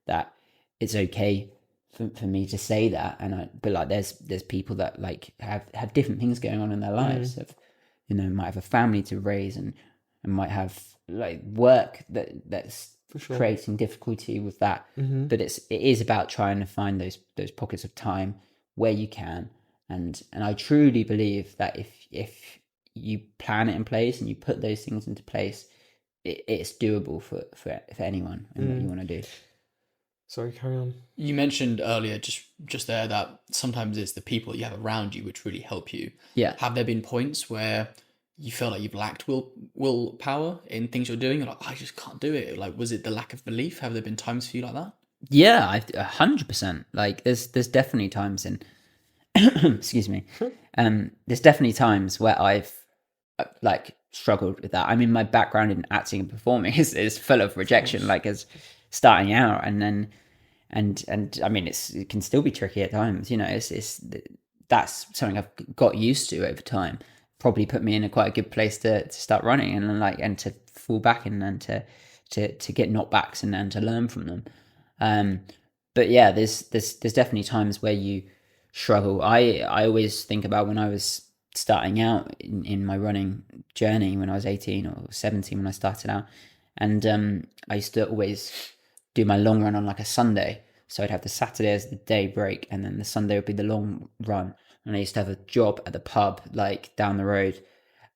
S3: that it's okay for me to say that, but like there's people that like have different things going on in their lives. Might have a family to raise, and might have like work that's creating difficulty with that. But it is about trying to find those pockets of time where you can, and I truly believe that if you plan it in place and you put those things into place, it's doable for anyone and what you want to do.
S1: Sorry, carry on.
S2: You mentioned earlier just there that sometimes it's the people that you have around you which really help you.
S3: Yeah.
S2: Have there been points where you feel like you've lacked willpower in things you're doing? You're like, I just can't do it. Like, was it the lack of belief? Have there been times for you like that?
S3: Yeah, 100%. Like, there's definitely times in, excuse me, there's definitely times where I've like struggled with that. I mean, my background in acting and performing is full of rejection, like as starting out, and then and I mean, it can still be tricky at times. That's something I've got used to over time. Probably put me in quite a good place to start running, and to fall back, and then to get knockbacks, and then to learn from them. But yeah, there's definitely times where you struggle. I always think about when I was starting out in my running journey, when I was 18 or 17 when I started out, and I used to always do my long run on like a Sunday. So I'd have the Saturday as the day break, and then the Sunday would be the long run. And I used to have a job at the pub like down the road,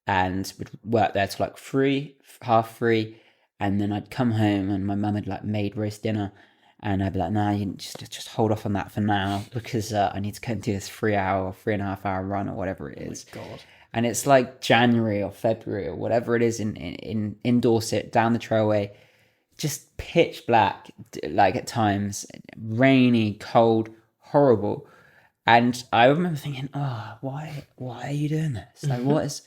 S3: and would work there till like 3:30, and then I'd come home and my mum had like made roast dinner, And I'd be like, nah, you just hold off on that for now, because I need to go and do this 3-hour or 3.5-hour run or whatever it is.
S2: Oh my God.
S3: And it's like January or February or whatever it is in Dorset, down the trailway, just pitch black, like at times, rainy, cold, horrible. And I remember thinking, oh, why are you doing this? Like, what is,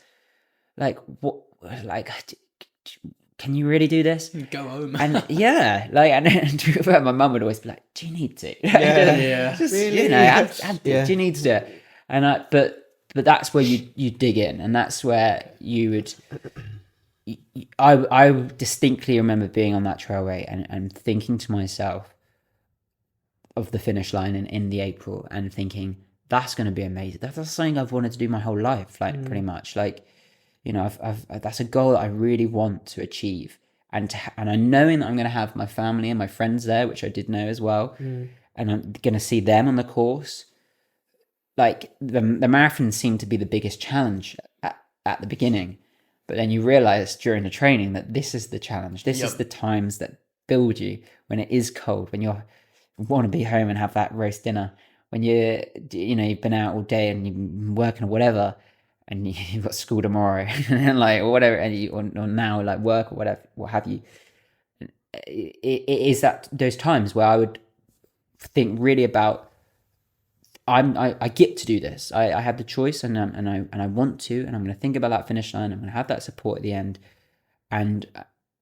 S3: like, what, like, can you really do this?
S2: Go home.
S3: And yeah, like, and my mum would always be like, do you need to?
S2: Yeah.
S3: Just,
S1: Really?
S3: you know, do you need to do it? And but that's where you dig in, and that's where you would. I distinctly remember being on that trailway and thinking to myself of the finish line in the April, and thinking, that's going to be amazing. That's something I've wanted to do my whole life, like pretty much. Like, you know, I've that's a goal that I really want to achieve, and I'm knowing that I'm going to have my family and my friends there, which I did know as well, and I'm going to see them on the course. Like the marathon seemed to be the biggest challenge at the beginning, but then you realize during the training that this is the challenge. This is the times that build you, when it is cold, when you want to be home and have that roast dinner, when you've been out all day and you've been working or whatever, and you've got school tomorrow and like, or whatever, and or now like work or whatever, what have you. It is that those times where I would think really about, I get to do this. I have the choice, and I want to, and I'm going to think about that finish line. I'm going to have that support at the end, and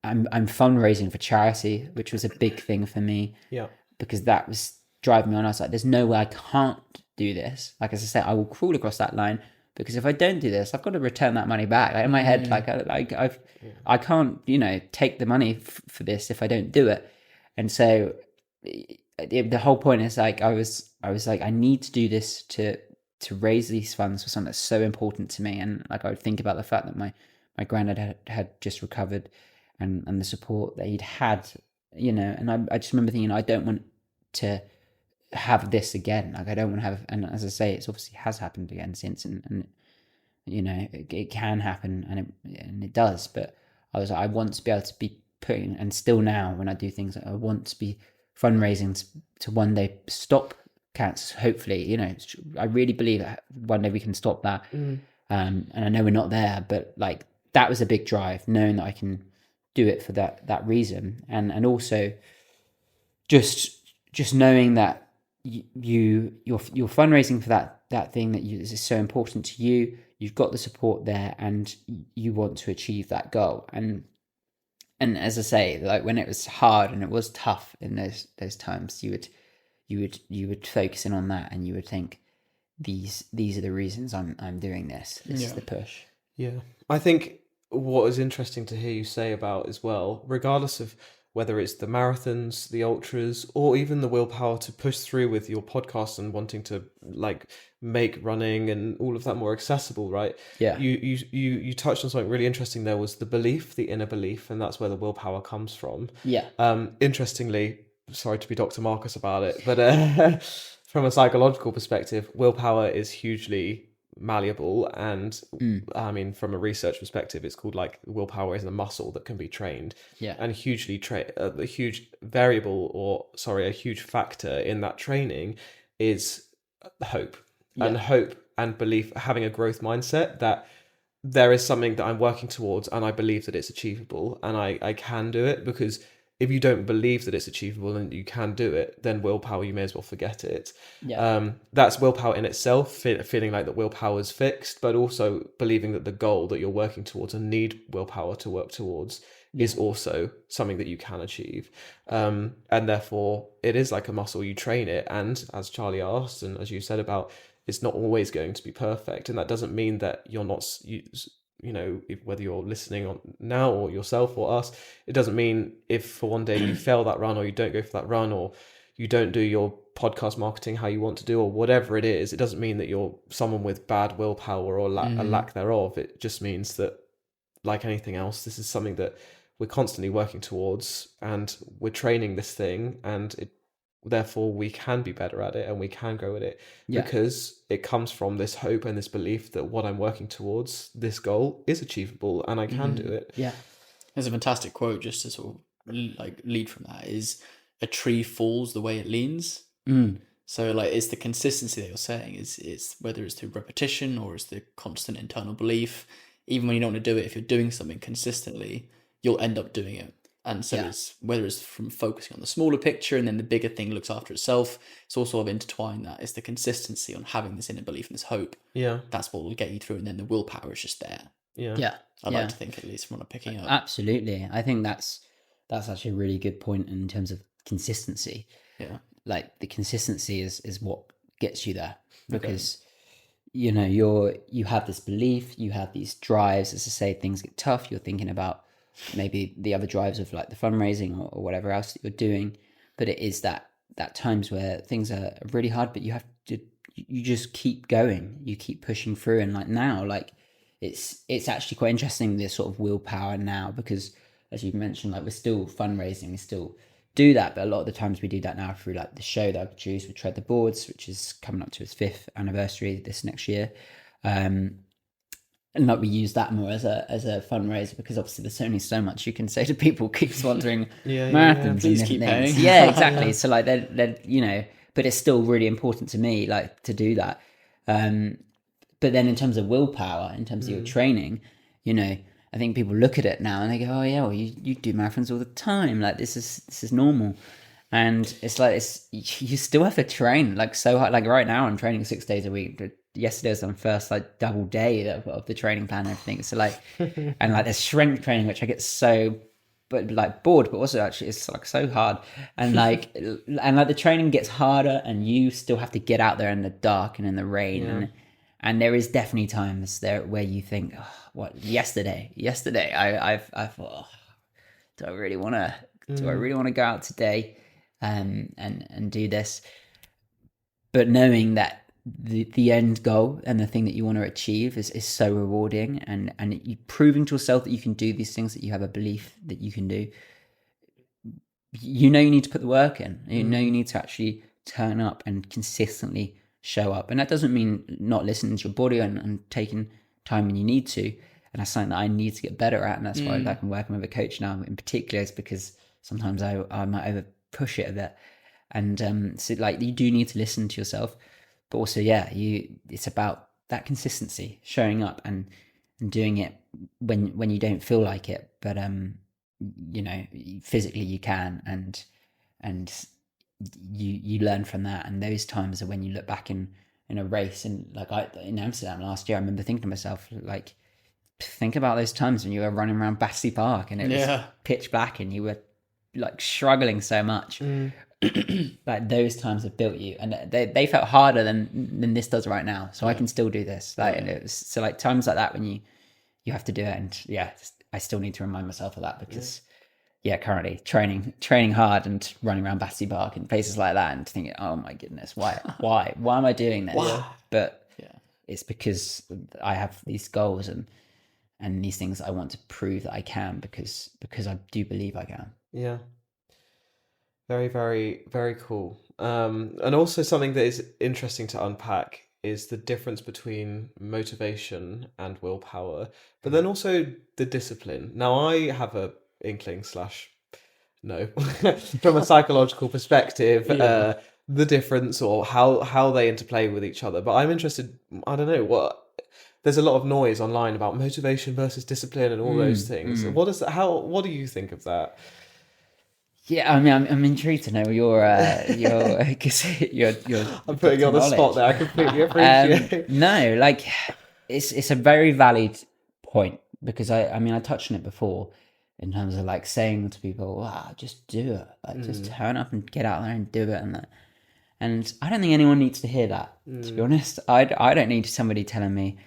S3: I'm fundraising for charity, which was a big thing for me.
S1: Yeah,
S3: because that was driving me on. I was like, there's no way I can't do this. Like, as I said, I will crawl across that line, because if I don't do this, I've got to return that money back. Like, in my head, I can't, take the money for this if I don't do it. And so the whole point is, like, I was like, I need to do this to raise these funds for something that's so important to me. And like, I would think about the fact that my granddad had just recovered, and the support that he'd had, and I just remember thinking, I don't want to have this again. Like, I don't want to have, and as I say, it's obviously has happened again since, and it can happen, and it does. But I was like, I want to be able to be putting, and still now when I do things, I want to be fundraising to one day stop cancer. Hopefully, I really believe that one day we can stop that. And I know we're not there, but like, that was a big drive, knowing that I can do it for that reason, and also just knowing that you're fundraising for that thing that is so important to you. You've got the support there, and you want to achieve that goal. And as I say, like, when it was hard and it was tough in those times, you would focus in on that, and you would think, these are the reasons I'm doing this. This is the push.
S1: Yeah, I think what is interesting to hear you say about as well, regardless of whether it's the marathons, the ultras, or even the willpower to push through with your podcast and wanting to like make running and all of that more accessible, right?
S3: Yeah.
S1: You touched on something really interesting. There was the belief, the inner belief, and that's where the willpower comes from.
S3: Yeah.
S1: Interestingly, sorry to be Dr. Marcus about it, but from a psychological perspective, willpower is hugely malleable, and I mean, from a research perspective, it's called, like, willpower is a muscle that can be trained.
S3: Yeah.
S1: And a huge variable, a huge factor in that training is hope.
S3: Yeah.
S1: And hope and belief, having a growth mindset that there is something that I'm working towards, and I believe that it's achievable, and I can do it. Because if you don't believe that it's achievable and you can do it, then willpower, you may as well forget it.
S3: Yeah.
S1: That's willpower in itself, feeling like that willpower is fixed, but also believing that the goal that you're working towards and need willpower to work towards is also something that you can achieve. And therefore, it is like a muscle, you train it. And as Charlie asked, and as you said about, it's not always going to be perfect. And that doesn't mean that you're not... whether you're listening on now or yourself or us, it doesn't mean if for one day you fail that run, or you don't go for that run, or you don't do your podcast marketing how you want to do, or whatever it is, it doesn't mean that you're someone with bad willpower or a lack thereof. It just means that, like anything else, this is something that we're constantly working towards, and we're training this thing, and therefore we can be better at it, and we can grow at it, because it comes from this hope and this belief that what I'm working towards, this goal, is achievable, and I can do it.
S3: Yeah.
S2: There's a fantastic quote just to sort of like lead from that, is a tree falls the way it leans. So like it's the consistency that you're saying is whether it's through repetition or it's the constant internal belief. Even when you don't want to do it, if you're doing something consistently, you'll end up doing it. And so it's whether it's from focusing on the smaller picture and then the bigger thing looks after itself. It's all sort of intertwined. That it's the consistency on having this inner belief and this hope.
S1: Yeah.
S2: That's what will get you through. And then the willpower is just there.
S1: Yeah.
S2: I like to think, at least, from what I'm picking up.
S3: Absolutely. I think that's actually a really good point in terms of consistency.
S2: Yeah.
S3: Like the consistency is what gets you there, because you know you have this belief, you have these drives. As I say, things get tough, you're thinking about maybe the other drives of like the fundraising or whatever else that you're doing, but it is that times where things are really hard, but you just keep going, you keep pushing through. And like now, like it's actually quite interesting, this sort of willpower now, because as you've mentioned, like we're still fundraising, we still do that, but a lot of the times we do that now through like the show that I produce with Tread the Boards, which is coming up to its 5th anniversary this next year. And like we use that more as a fundraiser, because obviously there's only so much you can say to people. Keep sponsoring marathons,
S2: please keep paying.
S3: Yeah, exactly. So like they're you know, but it's still really important to me like to do that. But then in terms of willpower, in terms of your training, you know, I think people look at it now and they go, oh yeah, well you do marathons all the time, like this is normal. And it's like you still have to train like so hard. Like right now I'm training 6 days a week. Yesterday was my first like double day of the training plan and everything. So like and like there's strength training, which I get so bored, but also actually it's like so hard. And like the training gets harder, and you still have to get out there in the dark and in the rain. And there is definitely times there where you think, oh, what yesterday I thought, oh, do I really want to go out today and do this? But knowing that the end goal and the thing that you want to achieve is so rewarding, and you proving to yourself that you can do these things, that you have a belief that you can do. You know you need to put the work in. You know you need to actually turn up and consistently show up. And that doesn't mean not listening to your body and taking time when you need to. And that's something that I need to get better at. And that's why like, I'm working with a coach now in particular, is because sometimes I might over push it a bit. And so like you do need to listen to yourself, but also, it's about that consistency, showing up and doing it when you don't feel like it. But, you know, physically you can, and you learn from that. And those times are when you look back in a race. And like in Amsterdam last year, I remember thinking to myself, like, think about those times when you were running around Battersea Park and it was pitch black and you were like struggling so much. Like those times have built you, and they felt harder than this does right now. So I can still do this. Like and it was, so like times like that when you have to do it. And I still need to remind myself of that, because currently training hard and running around Battersea Park and places like that, and thinking, oh my goodness, why am I doing this? But it's because I have these goals and these things I want to prove that I can, because I do believe I can.
S1: Yeah. Very, very, very cool. And also something that is interesting to unpack is the difference between motivation and willpower, but then also the discipline. Now, I have a inkling / no from a psychological perspective, the difference or how they interplay with each other. But I'm interested, I don't know, there's a lot of noise online about motivation versus discipline and all those things. What do you think of that?
S3: Yeah, I mean, I'm intrigued to know your because you're
S1: I'm putting you on the spot there. I completely appreciate.
S3: No, like it's a very valid point, because I touched on it before in terms of like saying to people, wow, just do it, like just turn up and get out there and do it, and I don't think anyone needs to hear that. To be honest, I don't need somebody telling me,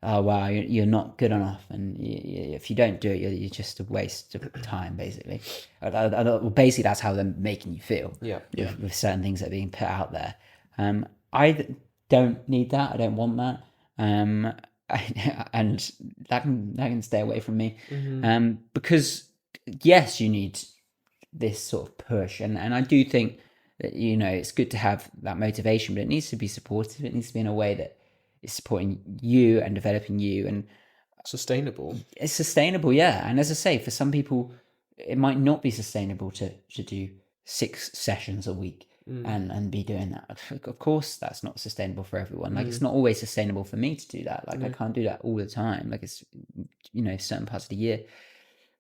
S3: oh wow, you're not good enough, and if you don't do it, you're just a waste of time, basically. Basically, that's how they're making you feel. With certain things that are being put out there. I don't need that. I don't want that. And that can stay away from me. Because yes, you need this sort of push, and I do think that, you know, it's good to have that motivation, but it needs to be supportive. It needs to be in a way that is supporting you and developing you, and
S1: sustainable.
S3: It's sustainable, yeah. And as I say, for some people, it might not be sustainable to do 6 sessions a week and be doing that. Of course, that's not sustainable for everyone. Like, it's not always sustainable for me to do that. Like, I can't do that all the time. Like, it's, certain parts of the year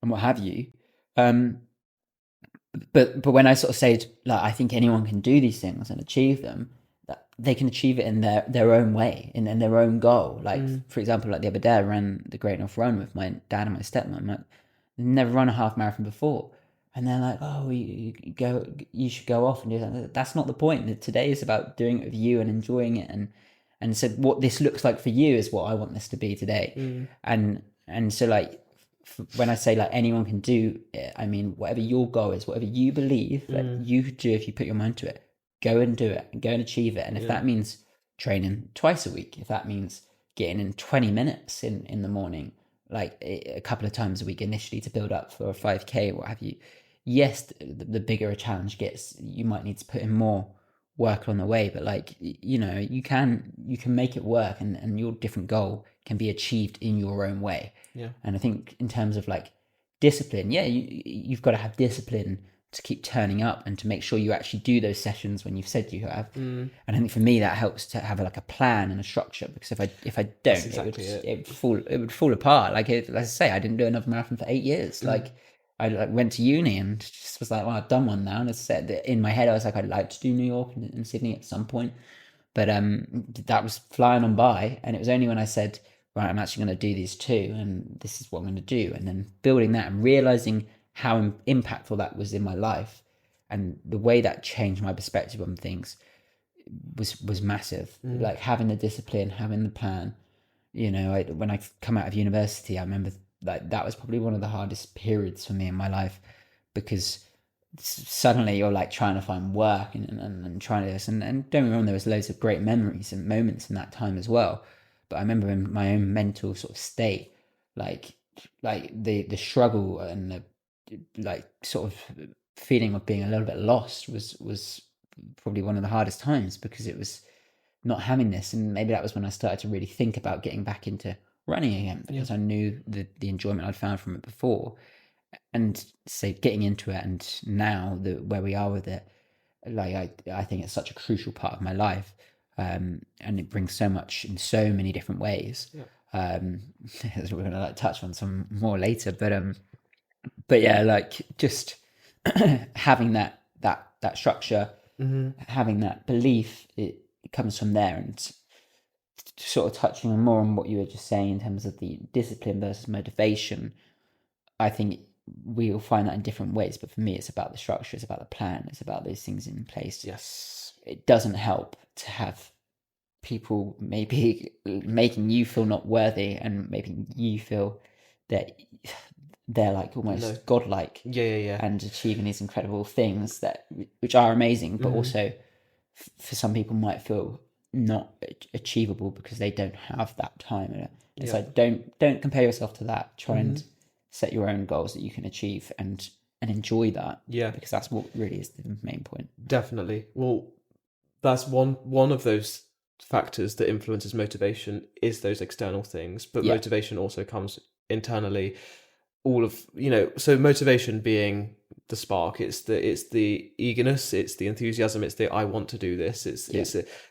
S3: and what have you. But when I sort of say, like, I think anyone can do these things and achieve them, that they can achieve it in their own way, in their own goal. Like, for example, like the other day, I ran the Great North Run with my dad and my stepmom. Like, never run a half marathon before. And they're like, oh, you should go off and do that. That's not the point. Today is about doing it with you and enjoying it. And so what this looks like for you is what I want this to be today. And so, like, when I say, like, anyone can do it, I mean, whatever your goal is, whatever you believe that you could do if you put your mind to it, go and do it and go and achieve it. And if that means training twice a week, if that means getting in 20 minutes in the morning, like a couple of times a week initially to build up for a 5K, what have you. Yes, the bigger a challenge gets, you might need to put in more work on the way, but, like, you can make it work, and your different goal can be achieved in your own way.
S1: Yeah.
S3: And I think in terms of, like, discipline, you've got to have discipline to keep turning up and to make sure you actually do those sessions when you've said you have. And I think for me that helps to have like a plan and a structure, because if I don't, it would fall apart. Like, as I say, I didn't do another marathon for 8 years. Like, I went to uni and just was like, well, I've done one now. And as I said, in my head, I was like, I'd like to do New York and Sydney at some point. But that was flying on by. And it was only when I said, right, I'm actually going to do these 2, and this is what I'm going to do. And then building that and realizing how impactful that was in my life, and the way that changed my perspective on things was massive. Like, having the discipline, having the plan. When I come out of university, I remember, like, that was probably one of the hardest periods for me in my life, because suddenly you're, like, trying to find work and trying to this, and don't get me wrong, there was loads of great memories and moments in that time as well. But I remember in my own mental sort of state, like the struggle and the, like, sort of feeling of being a little bit lost was probably one of the hardest times, because it was not having this. And maybe that was when I started to really think about getting back into running again, because I knew the enjoyment I'd found from it before, and so getting into it, and now where we are with it, like, I think it's such a crucial part of my life, and it brings so much in so many different ways. We're gonna, like, touch on some more later, but yeah, like, just having that structure, having that belief, it comes from there. And sort of touching on more on what you were just saying in terms of the discipline versus motivation, I think we'll find that in different ways, but for me, it's about the structure, it's about the plan, it's about those things in place.
S1: Yes.
S3: It doesn't help to have people maybe making you feel not worthy and making you feel that they're, like, almost godlike, and achieving these incredible things which are amazing, but also for some people might feel not achievable because they don't have that time. It's like, don't compare yourself to that. Try and set your own goals that you can achieve and enjoy that. Because that's what really is the main point.
S1: Definitely. Well, that's one of those factors that influences motivation, is those external things, but motivation also comes internally. So motivation being the spark, it's the eagerness, it's the enthusiasm, it's the I want to do this.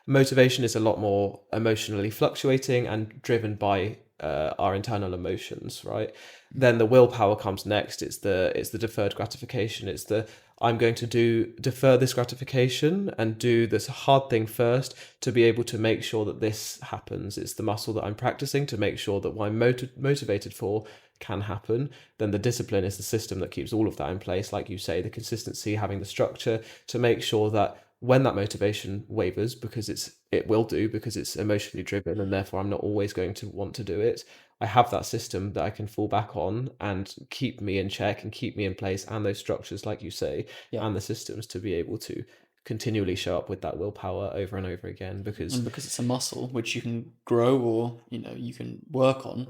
S1: Motivation is a lot more emotionally fluctuating and driven by our internal emotions, right? Then the willpower comes next. It's the deferred gratification. It's the I'm going to defer this gratification and do this hard thing first to be able to make sure that this happens. It's the muscle that I'm practicing to make sure that what I'm motivated for can happen. Then the discipline is the system that keeps all of that in place. Like you say, the consistency, having the structure to make sure that when that motivation wavers, because it will do, because it's emotionally driven, and therefore I'm not always going to want to do it, I have that system that I can fall back on and keep me in check and keep me in place, and those structures, like you say, and the systems to be able to continually show up with that willpower over and over again. Because
S2: it's a muscle which you can grow, or you can work on.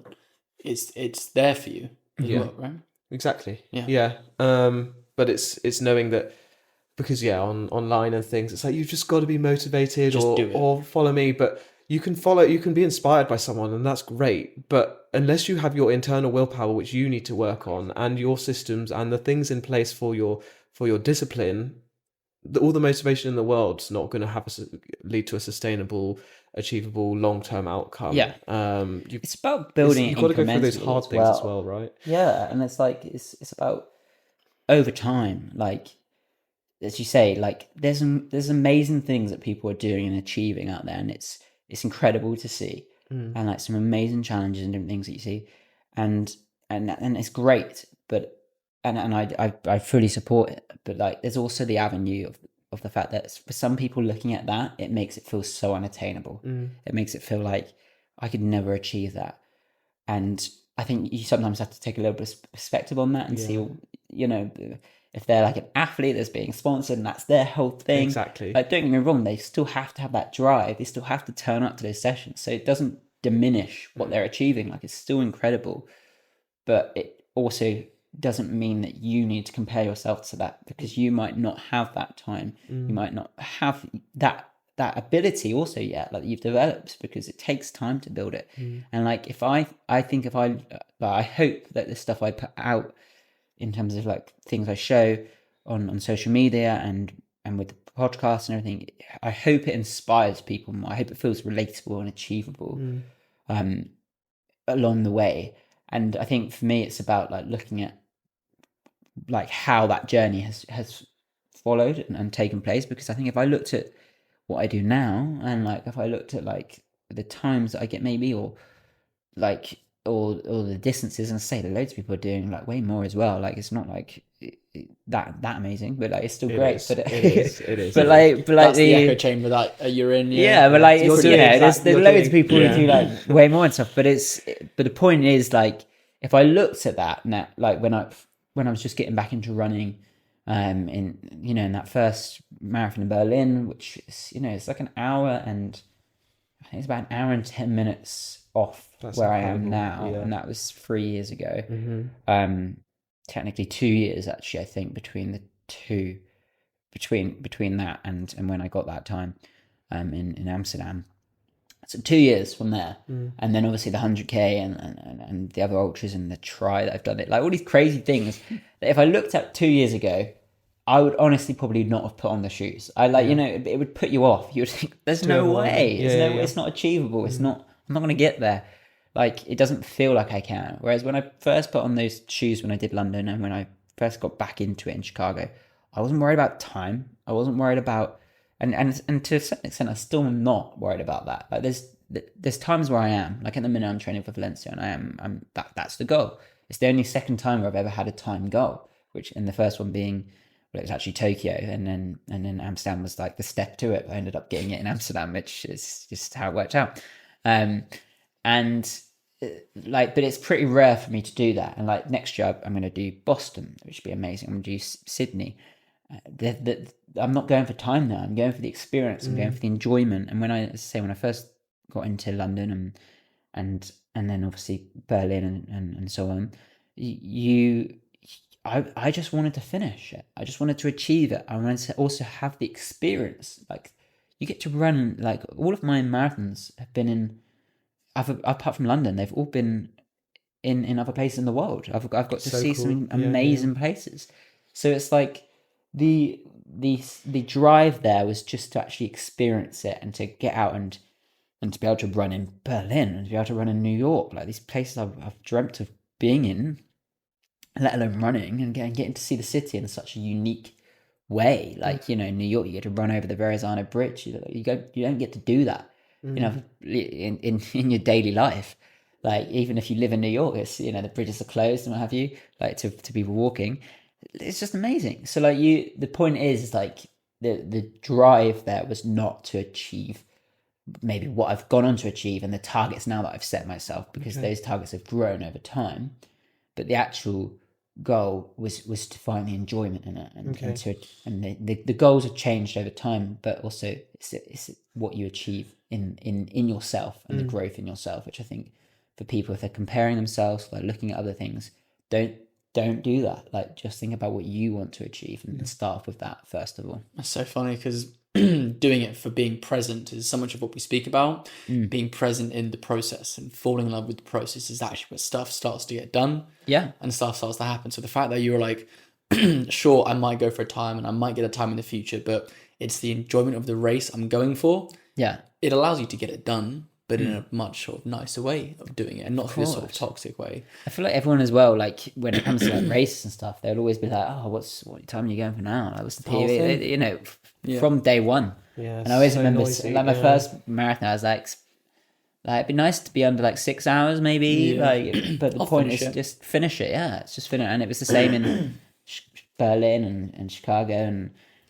S2: It's there for you as well, right?
S1: Exactly. But it's knowing that, because on online and things, it's like, you've just got to be motivated, or follow me. But you can be inspired by someone, and that's great, but unless you have your internal willpower, which you need to work on, and your systems and the things in place for your discipline, all the motivation in the world's not going to lead to a sustainable, achievable, long-term outcome.
S3: Yeah. It's about building.
S1: You've got to go through those hard things as well, right?
S3: Yeah, and it's like it's about over time. Like as you say, like there's amazing things that people are doing and achieving out there, and it's incredible to see, and like some amazing challenges and different things that you see, and it's great. But and I fully support it. But like there's also the avenue of the fact that for some people looking at that, it makes it feel so unattainable. It makes it feel like I could never achieve that. And I think you sometimes have to take a little bit of perspective on that and see, you know, if they're like an athlete that's being sponsored and that's their whole thing.
S1: Exactly.
S3: Like, don't get me wrong, they still have to have that drive. They still have to turn up to those sessions. So it doesn't diminish what they're achieving. Like, it's still incredible. But it also doesn't mean that you need to compare yourself to that, because you might not have that time. You might not have that ability also yet, like you've developed, because it takes time to build it. And like I hope that the stuff I put out in terms of like things I show on social media and with the podcast and everything, I hope it inspires people more. I hope it feels relatable and achievable along the way. And I think for me, it's about like looking at like how that journey has followed and taken place. Because I think if I looked at what I do now, and like if I looked at like the times that I get maybe, or like or the distances, and say that loads of people are doing like way more as well. Like it's not like that amazing, but like it's still great. But it is. But like
S2: that's the echo chamber that you're in.
S3: Yeah, but like it's, you know, there's loads of people who do like way more and stuff. But the point is, like if I looked at that now, like when I was just getting back into running, in that first marathon in Berlin, which is, you know, it's like an hour, and I think it's about an hour and 10 minutes off where I am now, and that was 3 years ago. Technically 2 years actually, I think, between the two, between that and when I got that time in Amsterdam. So 2 years from there, and then obviously the 100k and the other ultras and the tri that I've done, it like all these crazy things that if I looked at 2 years ago, I would honestly probably not have put on the shoes. I like, you know, it would put you off. You would think, there's no way. It's not achievable. It's not. I'm not going to get there. Like, it doesn't feel like I can. Whereas when I first put on those shoes when I did London, and when I first got back into it in Chicago, I wasn't worried about time. I wasn't worried about, and to a certain extent, I still am not worried about that. Like there's times where I am, like at the minute I'm training for Valencia, and I'm that's the goal. It's the only second time where I've ever had a time goal, which in the first one being, well, it was actually Tokyo, and then Amsterdam was like the step to it. I ended up getting it in Amsterdam, which is just how it worked out. But it's pretty rare for me to do that. And like next year, I'm going to do Boston, which would be amazing. I'm going to do Sydney. I'm not going for time now. I'm going for the experience. I'm going for the enjoyment. And when I first got into London and then obviously Berlin and so on, I just wanted to finish it. I just wanted to achieve it. I wanted to also have the experience. Like, you get to run, like, all of my marathons have been in, apart from London, they've all been in other places in the world. I've got to see some amazing places. So it's like the drive there was just to actually experience it, and to get out and to be able to run in Berlin, and to be able to run in New York, like these places I've dreamt of being in, let alone running, and getting to see the city in such a unique way. Like, you know, in New York, you get to run over the Verrazano Bridge. You don't get to do that, you know, in your daily life. Like, even if you live in New York, it's, you know, the bridges are closed and what have you, like to people walking. It's just amazing. So like the point is like the drive there was not to achieve maybe what I've gone on to achieve and the targets now that I've set myself, because those targets have grown over time. But the actual goal was to find the enjoyment in it, and the goals have changed over time, but also it's what you achieve in yourself, and the growth in yourself, which I think for people, if they're comparing themselves, like looking at other things, don't do that. Like, just think about what you want to achieve, and start off with that first of all.
S2: That's so funny, because doing it for being present is so much of what we speak about. Being present in the process and falling in love with the process is actually where stuff starts to get done.
S3: Yeah.
S2: And stuff starts to happen. So the fact that you were like, sure, I might go for a time and I might get a time in the future, but it's the enjoyment of the race I'm going for.
S3: Yeah.
S2: It allows you to get it done, but in a much sort of nicer way of doing it, and not this sort of toxic way.
S3: I feel like everyone as well, like when it comes to like races and stuff, they'll always be like, "Oh, what time are you going for now? Like, what's the PB?" You know, from day one.
S1: Yeah,
S3: and I always
S1: so
S3: remember
S1: noisy,
S3: like my first marathon, I was like, it'd be nice to be under like 6 hours maybe, like. But the point is just finish it. Yeah, it's just finish. And it was the same in Berlin and Chicago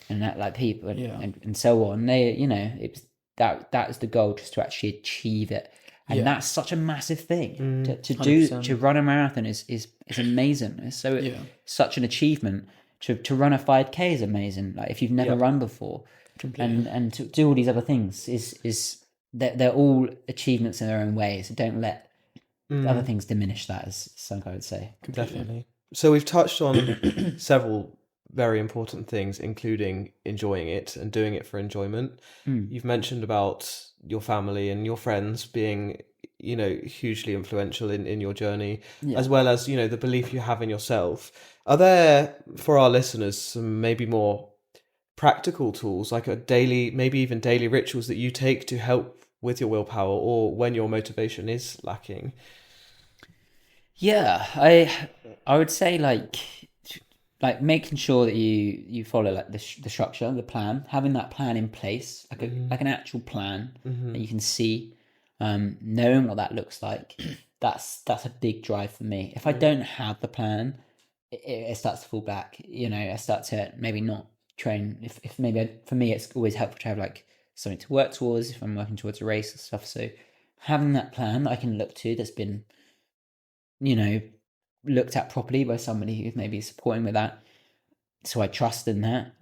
S3: and that, like, people and so on. They, you know, it was that was the goal, just to actually achieve it. And that's such a massive thing to run a marathon is amazing. It's so such an achievement. To run a 5K is amazing. Like, if you've never run before, and to do all these other things is they're all achievements in their own ways. So don't let other things diminish that, as some guy would say.
S1: Definitely. So we've touched on several very important things, including enjoying it and doing it for enjoyment. You've mentioned about your family and your friends being, you know, hugely influential in your journey, as well as, you know, the belief you have in yourself. Are there, for our listeners, some maybe more practical tools, like a daily, maybe even daily rituals that you take to help with your willpower or when your motivation is lacking?
S3: Yeah, I would say like making sure that you follow like the structure, the plan, having that plan in place, like like an actual plan that you can see, knowing what that looks like. That's a big drive for me. If I don't have the plan, it starts to fall back. You know, I start to maybe not train. If maybe for me, it's always helpful to have like something to work towards if I'm working towards a race and stuff. So having that plan that I can look to, that's been, you know, looked at properly by somebody who's maybe supporting with that, so I trust in that.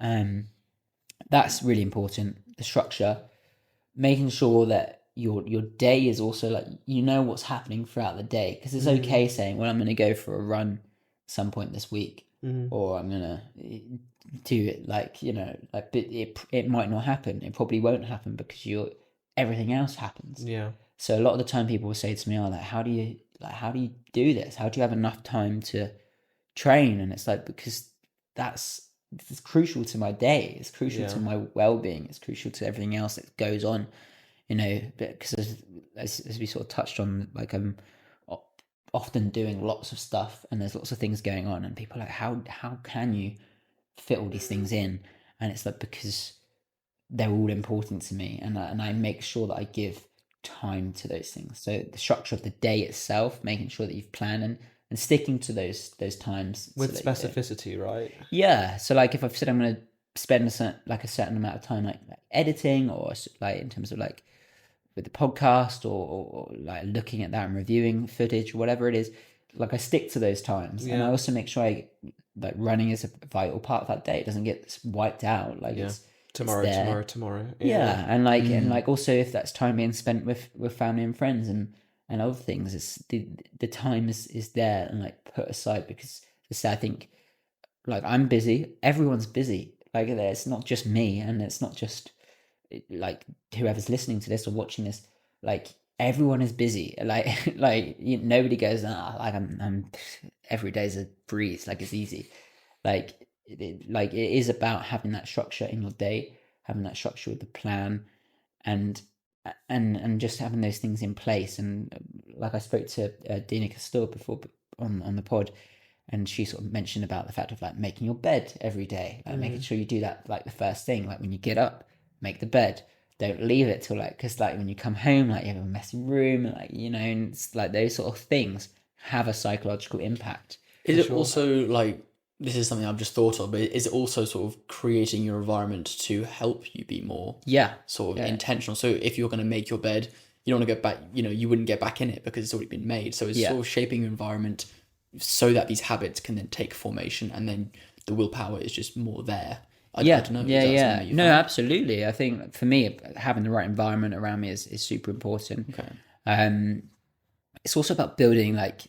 S3: That's really important. The structure, making sure that your day is also like, you know, what's happening throughout the day, because it's okay saying, well, I'm going to go for a run some point this week, or I'm going to do it, like, you know, like, but it might not happen. It probably won't happen because everything else happens. So a lot of the time people will say to me, "Oh, like, how do you do this? How do you have enough time to train?" And it's like, because it's crucial to my day. It's crucial to my well-being. It's crucial to everything else that goes on, you know, because as we sort of touched on, like, I'm often doing lots of stuff and there's lots of things going on, and people are like, how can you fit all these things in? And it's like, because they're all important to me, and I make sure that I give time to those things. So the structure of the day itself, making sure that you've planned and sticking to those times
S1: with specificity, right?
S3: Yeah. So like, if I've said I'm going to spend a certain amount of time like editing, or like in terms of like with the podcast, or like looking at that and reviewing footage or whatever it is, like I stick to those times. And I also make sure like running is a vital part of that day. It doesn't get wiped out. Like it's
S1: tomorrow.
S3: Yeah. And like also, if that's time being spent with family and friends and other things, it's the time is there and like put aside, because I think, like, I'm busy, everyone's busy. Like, it's not just me, and it's not just like whoever's listening to this or watching this. Like, everyone is busy. Like nobody goes, like I'm every day's a breeze, like it's easy. Like it is about having that structure in your day, having that structure with the plan, and just having those things in place. And like, I spoke to Dina Castor before on the pod, and she sort of mentioned about the fact of like making your bed every day, like making sure you do that like the first thing, like when you get up, make the bed. Don't leave it till like, because like when you come home, like you have a messy room, like, you know, and it's like those sort of things have a psychological impact.
S2: Is it also like, this is something I've just thought of, but is it also sort of creating your environment to help you be more sort of intentional? So if you're going to make your bed, you don't want to go back, you know, you wouldn't get back in it because it's already been made. So it's sort of shaping your environment so that these habits can then take formation, and then the willpower is just more there. I don't know.
S3: No, absolutely. I think for me, having the right environment around me is super important.
S2: Okay.
S3: It's also about building like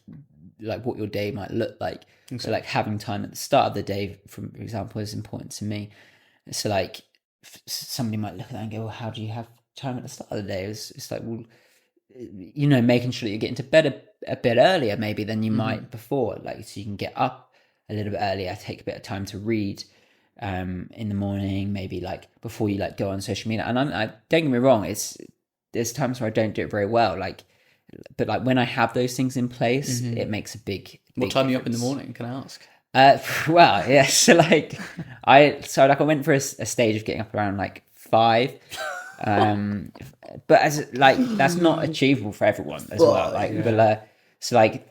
S3: what your day might look like. Okay. So like having time at the start of the day, for example, is important to me. So like somebody might look at that and go, well, how do you have time at the start of the day? It's like, well, you know, making sure that you get into bed a bit earlier maybe than you might before, like, so you can get up a little bit earlier, take a bit of time to read in the morning, maybe like before you like go on social media. And I don't get me wrong, there's times where I don't do it very well, like, but like when I have those things in place, it makes a big
S2: What time are you up in the
S3: difference.
S2: morning? Can I ask?
S3: Well, yeah. So like, I went for a stage of getting up around like 5, but as like that's not achievable for everyone as well. Like, but so like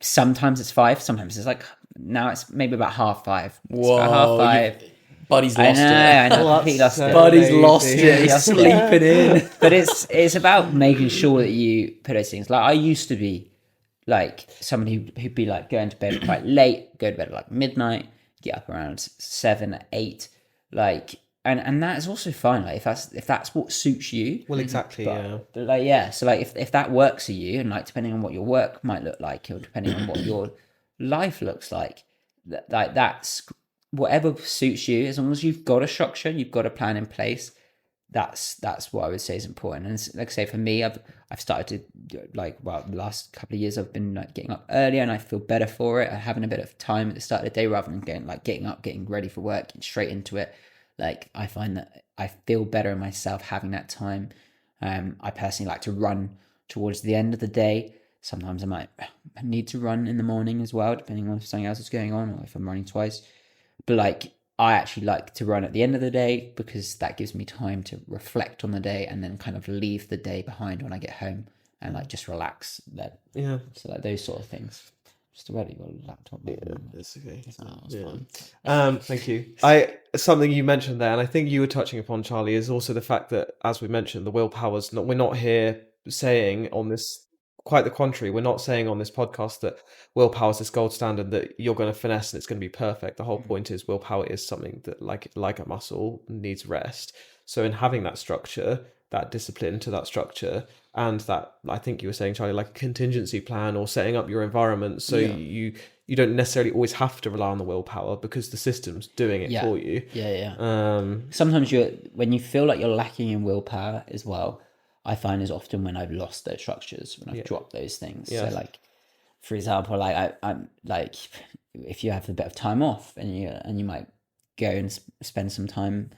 S3: sometimes it's 5, sometimes it's like now it's maybe about 5:30.
S2: Whoa,
S3: it's about 5:30.
S2: Buddy's lost it.
S3: I know, completely lost it.
S2: Buddy's lost it. He's sleeping in.
S3: But it's about making sure that you put those things. Like I used to be like somebody who'd be like going to bed quite late, go to bed at like midnight, get up around 7, 8, like, and that is also fine. Like if that's what suits you.
S1: Well, exactly.
S3: But like, yeah. So like if that works for you, and like depending on what your work might look like, or depending on what your life looks like, like that's whatever suits you. As long as you've got a structure, you've got a plan in place. That's what I would say is important. And like I say, for me, I've started to like, well, the last couple of years I've been like getting up earlier, and I feel better for it. Having a bit of time at the start of the day rather than getting up, getting ready for work, getting straight into it. Like I find that I feel better in myself having that time. I personally like to run towards the end of the day. Sometimes I might need to run in the morning as well, depending on if something else is going on or if I'm running twice. But like, I actually like to run at the end of the day because that gives me time to reflect on the day and then kind of leave the day behind when I get home and like just relax then.
S1: Yeah.
S3: So like those sort of things. Just already got a laptop.
S1: Yeah, it's okay.
S2: Fun.
S1: Thank you. Something you mentioned there, and I think you were touching upon, Charlie, is also the fact that, as we mentioned, the willpower's not. We're not here saying on this. Quite the contrary, we're not saying on this podcast that willpower is this gold standard that you're going to finesse and it's going to be perfect. The whole point is willpower is something that, like a muscle, needs rest. So in having that structure, that discipline to that structure, and that, I think you were saying, Charlie, like a contingency plan or setting up your environment so you don't necessarily always have to rely on the willpower because the system's doing it for you.
S3: Sometimes when you feel like you're lacking in willpower as well, I find is often when I've lost those structures, when I've dropped those things. So like, for example, like I'm like, if you have a bit of time off and you might go and spend some time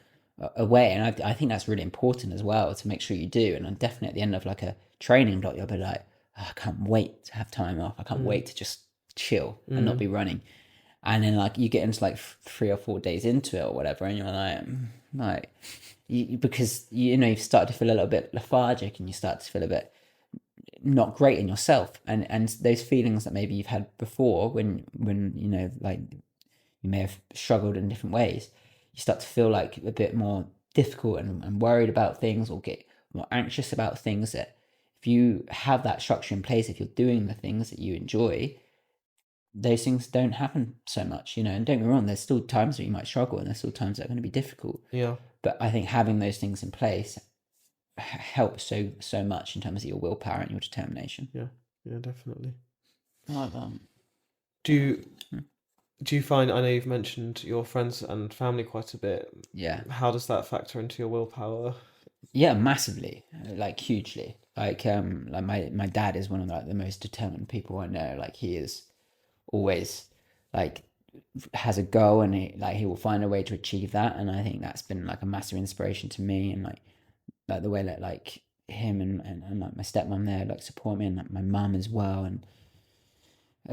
S3: away, and I think that's really important as well to make sure you do. And I'm definitely at the end of like a training block, you'll be like, I can't wait to have time off. I can't wait to just chill and not be running. And then like you get into like 3 or 4 days into it or whatever, and you're like. Because you've started to feel a little bit lethargic and you start to feel a bit not great in yourself, and those feelings that maybe you've had before when like you may have struggled in different ways, you start to feel like a bit more difficult and worried about things or get more anxious about things. That if you have that structure in place, if you're doing the things that you enjoy, those things don't happen so much, and don't get me wrong, there's still times that you might struggle and there's still times that are going to be difficult. But I think having those things in place helps so much in terms of your willpower and your determination.
S1: Yeah, definitely.
S2: I like that.
S1: Do you find, I know you've mentioned your friends and family quite a bit.
S3: Yeah.
S1: How does that factor into your willpower?
S3: Yeah, massively, like hugely. Like my dad is one of like the most determined people I know. Like he is always like has a goal and he will find a way to achieve that, and I think that's been like a massive inspiration to me, and like the way that like him and like my stepmom there like support me, and like my mum as well, and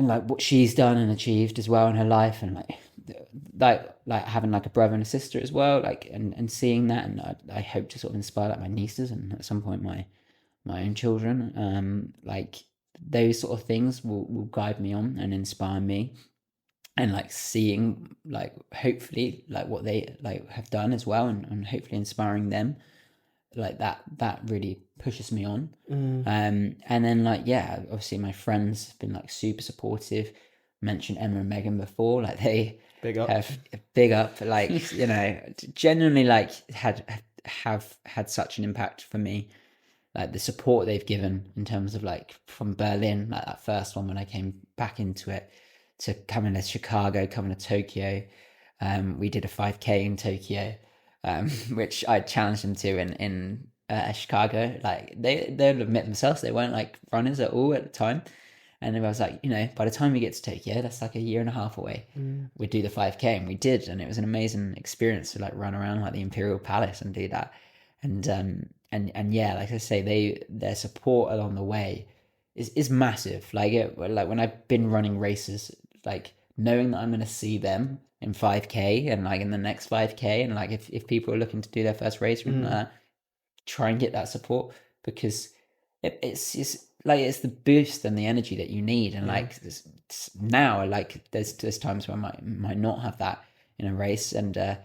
S3: like what she's done and achieved as well in her life, and like having like a brother and a sister as well, like and seeing that, and I hope to sort of inspire like my nieces and at some point my own children. Like those sort of things will guide me on and inspire me. And like seeing like hopefully like what they like have done as well, and hopefully inspiring them, like that really pushes me on. And then like obviously my friends have been like super supportive. Mentioned Emma and Megan before, like they have big up like genuinely like have had such an impact for me. Like the support they've given in terms of like from Berlin, like that first one when I came back into it, to coming to Chicago, coming to Tokyo. We did a 5K in Tokyo, which I challenged them to in Chicago. Like they'll admit themselves they weren't like runners at all at the time. And I was like, by the time we get to Tokyo, that's like a year and a half away. We'd do the 5K, and we did, and it was an amazing experience to like run around like the Imperial Palace and do that. And yeah, like I say, their support along the way is massive. Like when I've been running races, like knowing that I'm going to see them in 5K and like in the next 5K, and like if people are looking to do their first race, try and get that support, because it's like it's the boost and the energy that you need. And like now, like there's times where I might not have that in a race, and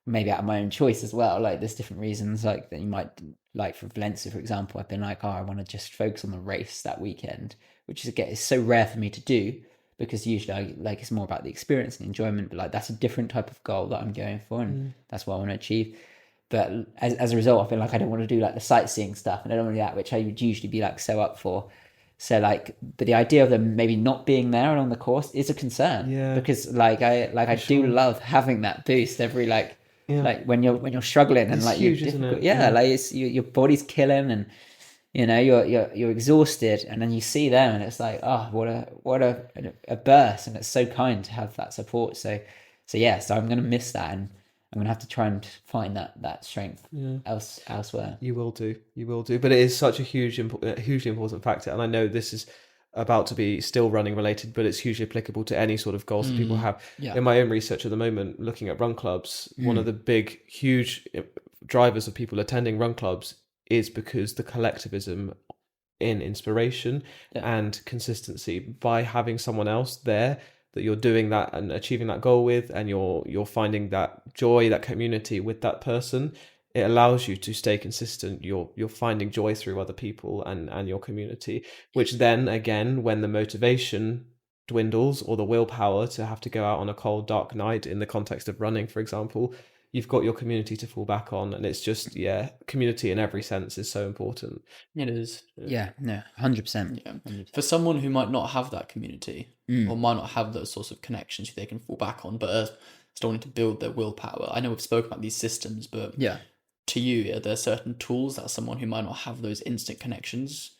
S3: maybe out of my own choice as well. Like there's different reasons, like that you might, like for Valencia, for example, I've been like, I want to just focus on the race that weekend, which is again, is so rare for me to do, because usually it's more about the experience and enjoyment. But like that's a different type of goal that I'm going for, and that's what I want to achieve. But as a result, I feel like I don't want to do like the sightseeing stuff, and I don't want to do that, which I would usually be like so up for. So like, but the idea of them maybe not being there along the course is a concern, because I do love having that boost every like when you're struggling, and
S1: it's
S3: like
S1: huge,
S3: you're difficult.
S1: isn't it?
S3: Like it's your body's killing, and you're exhausted, and then you see them, and it's like, oh, what a burst, and it's so kind to have that support. So I'm gonna miss that, and I'm gonna have to try and find that strength elsewhere.
S1: You will do, but it is such a hugely important factor. And I know this is about to be still running related, but it's hugely applicable to any sort of goals that people have. In my own research at the moment, looking at run clubs, one of the big, huge drivers of people attending run clubs is because the collectivism in inspiration and consistency, by having someone else there that you're doing that and achieving that goal with, and you're finding that joy, that community with that person, it allows you to stay consistent. You're finding joy through other people and your community, which then again, when the motivation dwindles or the willpower to have to go out on a cold, dark night in the context of running, for example, you've got your community to fall back on. And it's just, community in every sense is so important.
S2: It is.
S3: 100%.
S2: Yeah. For someone who might not have that community or might not have those sorts of connections they can fall back on, but are still wanting to build their willpower. I know we've spoken about these systems, but to you, are there certain tools that someone who might not have those instant connections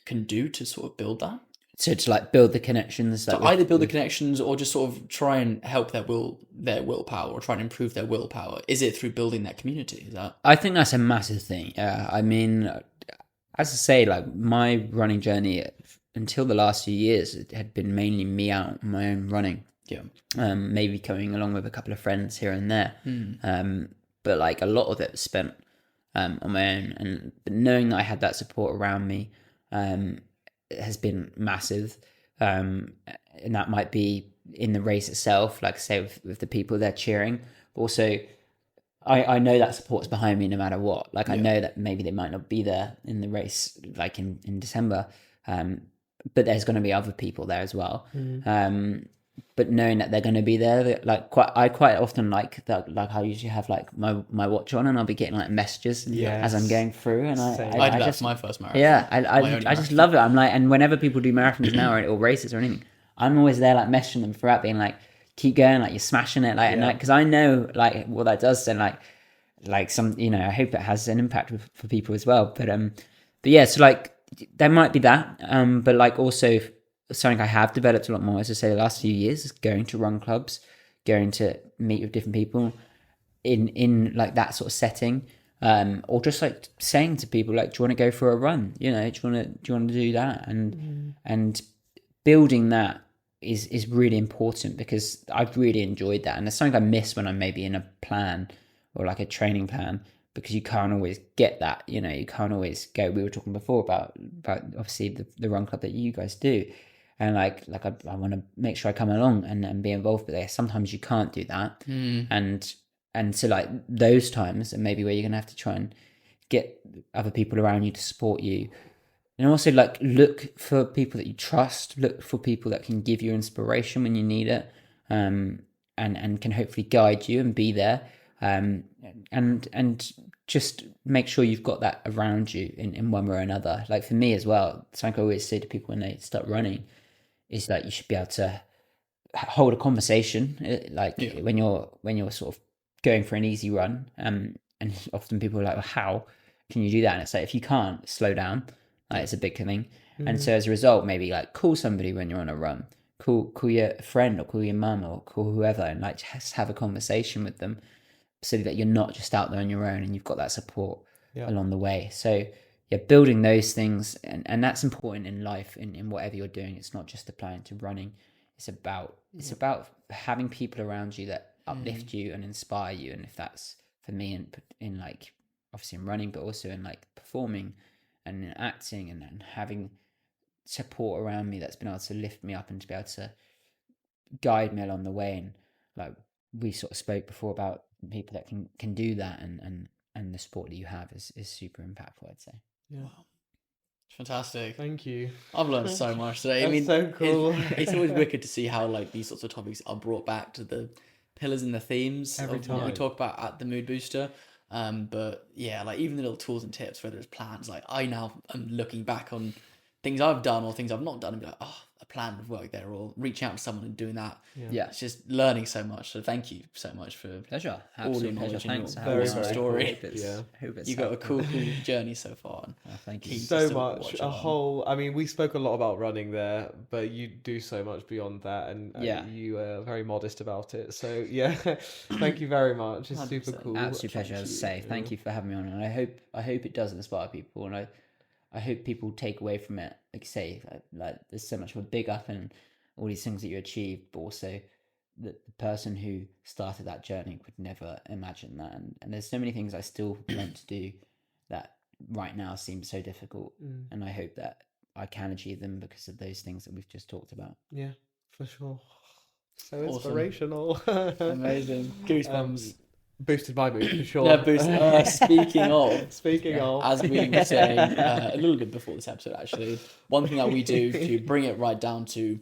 S2: can do to sort of build that?
S3: So to like build the connections,
S2: that either build the connections or just sort of try and help their willpower, or try and improve their willpower. Is it through building that community? Is that?
S3: I think that's a massive thing. I mean, as I say, like my running journey until the last few years, it had been mainly me out on my own running.
S2: Yeah.
S3: Maybe coming along with a couple of friends here and there. But like a lot of it was spent on my own, but knowing that I had that support around me has been massive. And that might be in the race itself, like say with the people they're cheering. But also, I know that support's behind me no matter what. Like I know that maybe they might not be there in the race, like in December, but there's going to be other people there as well. But knowing that they're going to be there, I quite often like that. Like I usually have like my watch on, and I'll be getting like messages as I'm going through. And
S2: I did that for my first marathon.
S3: Yeah, I just love it. I'm like, and whenever people do marathons now or races or anything, I'm always there like messaging them throughout, being like, keep going, like you're smashing it, like, and like, because I know like what that does, and like some, I hope it has an impact for people as well. But yeah, so like there might be that, but like also something I have developed a lot more, as I say, the last few years, is going to run clubs, going to meet with different people in like that sort of setting, or just like saying to people like, do you want to go for a run? Do you want to do that? And building that is really important, because I've really enjoyed that, and it's something I miss when I'm maybe in a plan or like a training plan, because you can't always get that. You can't always go. We were talking before about obviously the run club that you guys do. And like I want to make sure I come along and be involved with it. Sometimes you can't do that, and so like those times, and maybe where you're gonna have to try and get other people around you to support you, and also like look for people that you trust, look for people that can give you inspiration when you need it, and can hopefully guide you and be there, and just make sure you've got that around you in one way or another. Like for me as well, something I always say to people when they start running is that you should be able to hold a conversation, when you're sort of going for an easy run, and often people are like, well, how can you do that? And it's like, if you can't, slow down. Like it's a big thing. And so as a result, maybe like call somebody when you're on a run, call your friend or call your mum or call whoever, and like just have a conversation with them, so that you're not just out there on your own and you've got that support along the way. So yeah, building those things, and that's important in life, in whatever you're doing. It's not just applying to running. It's about having people around you that uplift you and inspire you. And if that's for me in like obviously in running, but also in like performing and in acting, and having support around me that's been able to lift me up and to be able to guide me along the way. And like we sort of spoke before about people that can do that, and the support that you have is super impactful, I'd say.
S1: Yeah.
S2: Wow. Fantastic.
S1: Thank you.
S2: I've learned so much today.
S1: That's
S2: I mean,
S1: so cool.
S2: It's always wicked to see how like these sorts of topics are brought back to the pillars and the themes
S1: Every
S2: of what we
S1: time.
S2: talk about at the Mood Booster. But yeah, like even the little tools and tips, whether it's plans, like I now am looking back on things I've done or things I've not done and be like, oh, a plan would work there, or reaching out to someone and doing that.
S3: Yeah.
S2: It's just learning so much. So thank you so much for
S3: Pleasure.
S2: all your
S3: Absolute pleasure.
S2: knowledge and
S3: Thanks.
S2: your
S3: for having me
S2: awesome
S3: on.
S2: story.
S3: Hope it's
S2: you got a
S3: helpful.
S2: cool journey so far. And
S3: Thank you.
S2: keen
S1: So
S2: just to
S1: much,
S2: watch
S1: a
S2: along.
S1: whole. I mean, we spoke a lot about running there, but you do so much beyond that, and you are very modest about it. So yeah, thank you very much. It's super
S2: 100%.
S1: cool.
S3: Absolute pleasure. As I say, thank you for having me on, and I hope it does inspire people, and I hope people take away from it, like you say, like there's so much of a big up and all these things that you achieved, but also that the person who started that journey would never imagine that, and there's so many things I still want to do that right now seem so difficult, and I hope that I can achieve them because of those things that we've just talked about.
S1: Yeah, for sure. So
S2: Awesome.
S1: inspirational.
S2: Amazing. Goosebumps.
S1: Boosted my mood for sure.
S2: Yeah, boost. Speaking of,
S1: of,
S2: as we were saying a little bit before this episode, actually, one thing that we do to bring it right down to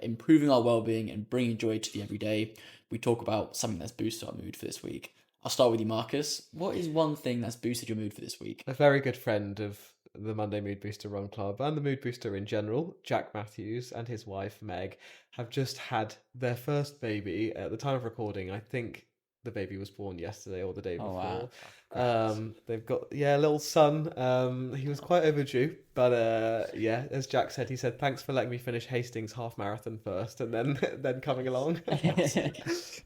S2: improving our well-being and bringing joy to the everyday, we talk about something that's boosted our mood for this week. I'll start with you, Marcus. What is one thing that's boosted your mood for this week?
S1: a very good friend of the Monday Mood Booster Run Club and the Mood Booster in general, Jack Matthews, and his wife Meg have just had their first baby. At the time of recording, I think the baby was born yesterday or the day before.
S3: Wow.
S1: They've got a little son. He was quite overdue, but as Jack said, he said thanks for letting me finish Hastings half marathon first, and then coming along.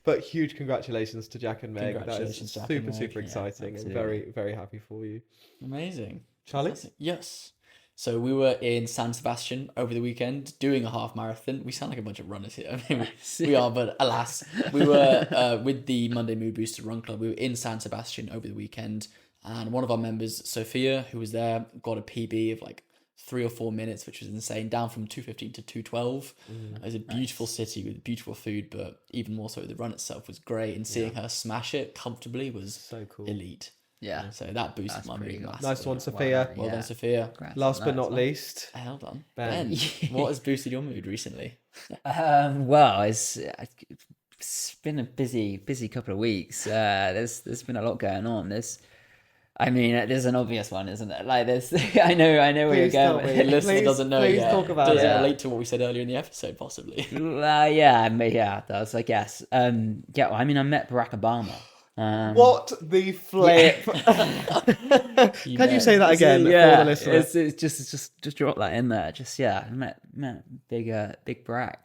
S1: But huge congratulations to Jack and Meg. That is
S2: Congratulations, Jack
S1: super
S2: and Meg.
S1: super
S2: Yeah,
S1: exciting, and
S3: absolutely.
S1: very very happy for you,
S2: Amazing.
S1: Charlie.
S2: Fantastic. Yes. So we were in San Sebastian over the weekend doing a half marathon. We sound like a bunch of runners here. I mean, we are, but alas, we were with the Monday Mood Booster Run Club. We were in San Sebastian over the weekend, and one of our members, Sophia, who was there, got a PB of like 3 or 4 minutes, which was insane, down from 2:15 to 2:12. It was a beautiful city with beautiful food, but even more so, the run itself was great, and seeing her smash it comfortably was
S1: So cool.
S2: elite.
S3: Yeah.
S2: So that boosted
S3: That's
S2: my
S3: pretty
S2: mood
S3: good.
S2: massively.
S1: Nice one, Sophia.
S2: Well
S3: Yeah.
S2: done, Sophia.
S3: Congrats
S1: Last
S3: on
S1: but
S3: that
S1: not
S3: as well.
S1: least,
S2: Well done.
S1: Ben.
S2: What has boosted your mood recently?
S3: Well, it's been a busy couple of weeks. There's been a lot going on. There's an obvious one, isn't it? Like this, I know where you're
S1: Please tell
S3: going.
S1: me.
S2: The listener
S1: Please-
S2: doesn't know
S1: please
S2: yet.
S1: talk about
S2: Does
S3: it.
S2: it relate to what we said earlier in the episode, possibly?
S3: Yeah, it does, I guess. I met Barack Obama.
S1: What the flip? Can you say that again for the listener?
S3: It's just drop that in there. I met big Barack.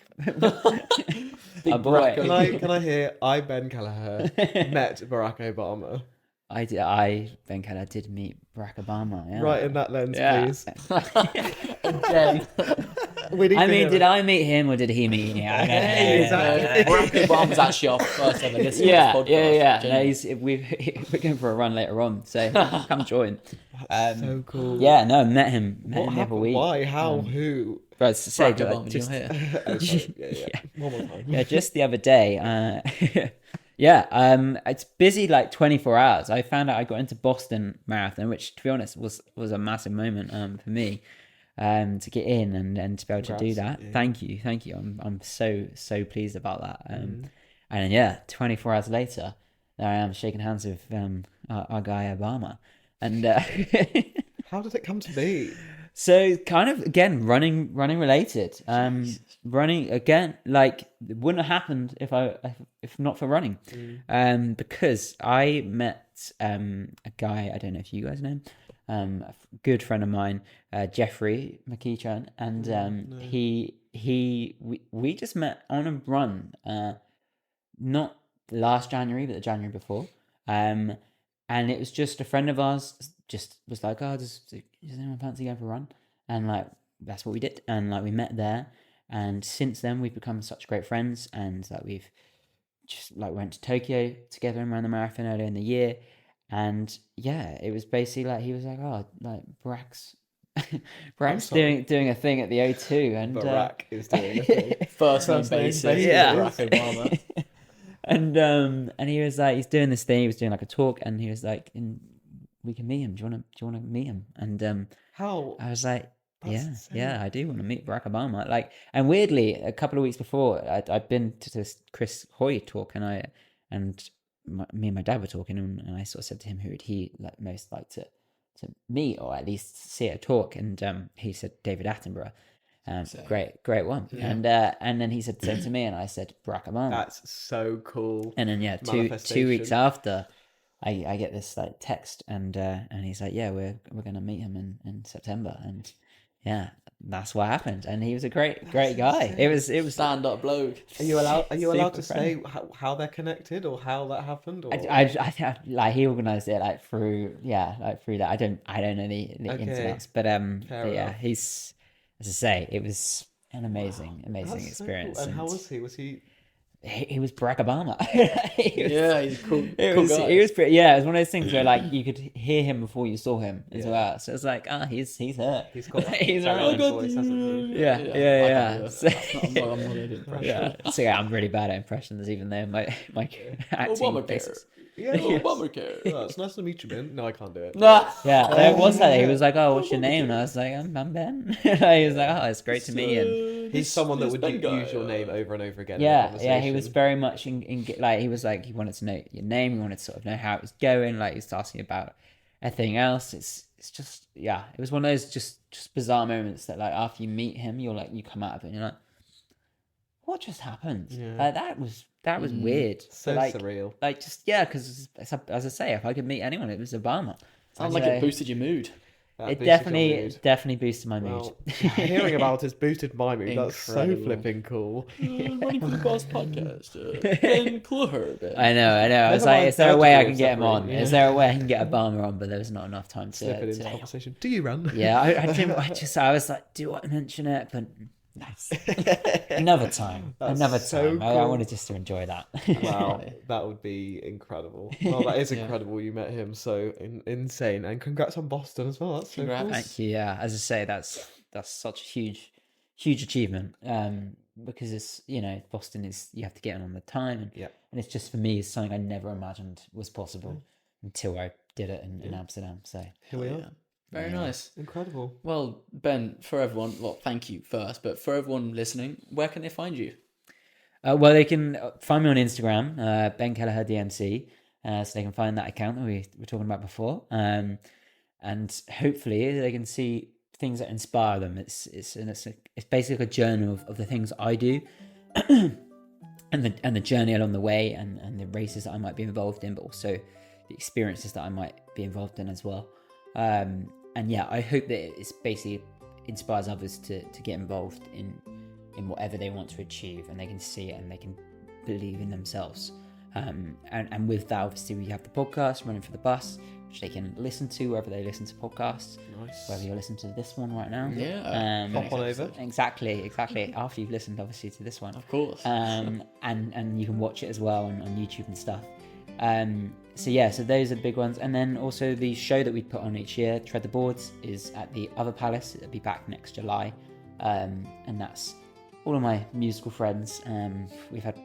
S3: Big boy.
S1: Can I hear I, Ben Kelleher, met Barack Obama?
S3: Ben Kelleher did meet Barack Obama. Yeah.
S1: Right in that lens,
S3: Yeah.
S1: please.
S2: Again.
S1: We need to hear
S3: Did
S1: it.
S3: I meet him or did he meet me?
S1: Exactly.
S2: Barack Obama was actually our first ever listener
S3: Yeah,
S2: to this podcast.
S3: yeah. No,
S2: Genuinely.
S3: we're going for a run later on, so come join.
S1: So cool.
S3: Yeah, no, met him
S1: What
S3: the other
S1: happened?
S3: week.
S1: Why? How? Who?
S3: But to say,
S2: Barack Obama,
S3: just,
S2: you're here.
S1: Oh, sorry. Yeah. One more time.
S3: yeah, just the other day. It's busy like 24 hours. I found out I got into Boston Marathon, which to be honest was a massive moment for me to get in and to be able to do that.
S1: Yeah.
S3: Thank you. I'm so pleased about that. And yeah, 24 hours later, there I am shaking hands with our guy Obama, and
S1: How did it come to be?
S3: so kind of again running related. Running again, like it wouldn't have happened if not for running. Because I met a guy, I don't know if you guys know him, good friend of mine, Jeffrey McKeechan, and we just met on a run, not last January, but the January before, and it was just a friend of ours just was like, oh, does anyone fancy going for a run? And like that's what we did, and like we met there, and since then we've become such great friends, and like we've just like went to Tokyo together and ran the marathon earlier in the year. And yeah, it was basically like he was like, oh, like Barack's doing a thing at the O2, and
S1: Barack is doing a thing.
S2: First name basis,
S3: yeah.
S2: Barack Obama.
S3: and he was like, he's doing this thing. He was doing like a talk, and he was like, we can meet him. Do you want to meet him? And
S1: how
S3: I was like,
S1: That's
S3: yeah, I do want to meet Barack Obama. Like, and weirdly, a couple of weeks before, I'd been to this Chris Hoy talk, and me and my dad were talking, and I sort of said to him, who would he most like to meet or at least see at a talk? And he said David Attenborough. Great one. Yeah. And then he said the same to me, and I said Barack Obama.
S1: That's so cool.
S3: And then 2 weeks after, I get this like text, and he's like, yeah, we're gonna meet him in September, and yeah, that's what happened. And he was a great guy.
S1: Insane.
S3: It was
S2: Stand up bloke.
S1: Are you allowed to
S3: friendly.
S1: say how they're connected or how that happened? Or?
S3: I like he organized it like through that. I don't know the ins and outs, but yeah, he's, as I say, it was an amazing experience.
S1: So cool. And how was he? Was he?
S3: He was Barack Obama.
S2: He's cool. Guy.
S3: He was pretty. Yeah, it was one of those things where like you could hear him before you saw him as well. So it's like, he's here.
S1: He's got
S3: he's
S1: around voice, hasn't he?
S3: Yeah. So,
S2: I'm not going to impression.
S3: yeah. So yeah, I'm really bad at impressions, even though my acting basis.
S1: Yeah,
S2: Obamacare.
S1: Oh, it's nice to meet you, Ben. No, I can't do it.
S3: Yeah, there was that. He was like, "Oh, what's your name?" And I was like, "I'm Ben." He was like, "Oh, it's great to meet you."
S1: He's someone that would use your name over and over again.
S3: Yeah. He was very much in like he was like he wanted to know your name. He wanted to sort of know how it was going. Like he was asking about everything else. It's just it was one of those just bizarre moments that like after you meet him, you're like you come out of it and you're like, what just happened?
S1: Yeah.
S3: Like that was weird.
S1: So
S3: like,
S1: surreal.
S3: Like just because as I say, if I could meet anyone, it was Obama.
S2: Sounds like it boosted your mood.
S3: It definitely boosted my mood.
S1: Well, hearing about it's boosted my mood. That's so flipping cool.
S2: Running for the Boss podcast. Ben Kelleher.
S3: I know. I was like, is there a way I can get him on? Yeah. Is there a way I can get Obama on? But there was not enough time to
S1: slip it into conversation. Do you run?
S3: Yeah, I was like, do I mention it? But nice. Another time.
S1: So cool.
S3: I wanted just to enjoy that.
S1: Wow, that would be incredible. Well, that is incredible. You met him, so insane. And congrats on Boston as well. That's so cool.
S3: Thank you. Yeah, as I say, that's such a huge achievement. Because it's Boston is you have to get on the time, and it's just for me is something I never imagined was possible until I did it in Amsterdam. So
S1: here we are.
S2: Very nice.
S1: Incredible.
S2: Well, Ben, for everyone, thank you first, but for everyone listening, where can they find you?
S3: Well, they can find me on Instagram, Ben Kelleher DMC, so they can find that account that we were talking about before, and hopefully they can see things that inspire them. It's basically a journal of the things I do, and the journey along the way, and the races that I might be involved in, but also the experiences that I might be involved in as well. And yeah, I hope that it's basically inspires others to get involved in whatever they want to achieve, and they can see it and they can believe in themselves. And with that, obviously, we have the podcast, Running for the Bus, which they can listen to wherever they listen to podcasts.
S1: Nice.
S3: Whether you're listening to this one right now.
S2: Yeah.
S1: Hop on over.
S3: Exactly. After you've listened, obviously, to this one.
S2: Of course.
S3: And you can watch it as well on YouTube and stuff. So those are the big ones. And then also the show that we put on each year, Tread the Boards, is at the Other Palace. It'll be back next July. And that's all of my musical friends. We've had,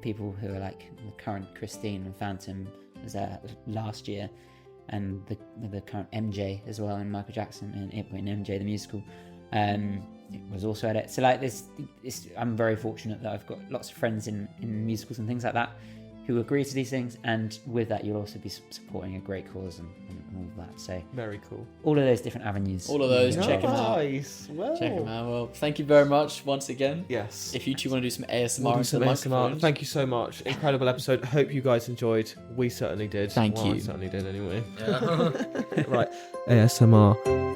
S3: people who are like the current Christine and Phantom was there last year. And the current MJ as well, and Michael Jackson in MJ the musical. It was also at it. So like this, I'm very fortunate that I've got lots of friends in musicals and things like that. who agree to these things, and with that you'll also be supporting a great cause and all of that. So
S1: Very cool.
S3: all of those different avenues.
S2: All of those, check them out.
S1: Nice. Well.
S2: Check them out. Well, thank you very much once again.
S1: Yes.
S2: If you two want to do some ASMR,
S1: We'll do
S2: into
S1: some
S2: the
S1: ASMR.
S2: microphone.
S1: Thank you so much. Incredible episode. Hope you guys enjoyed. We certainly did.
S2: Thank
S1: Well,
S2: you.
S1: I certainly did anyway. Right. ASMR.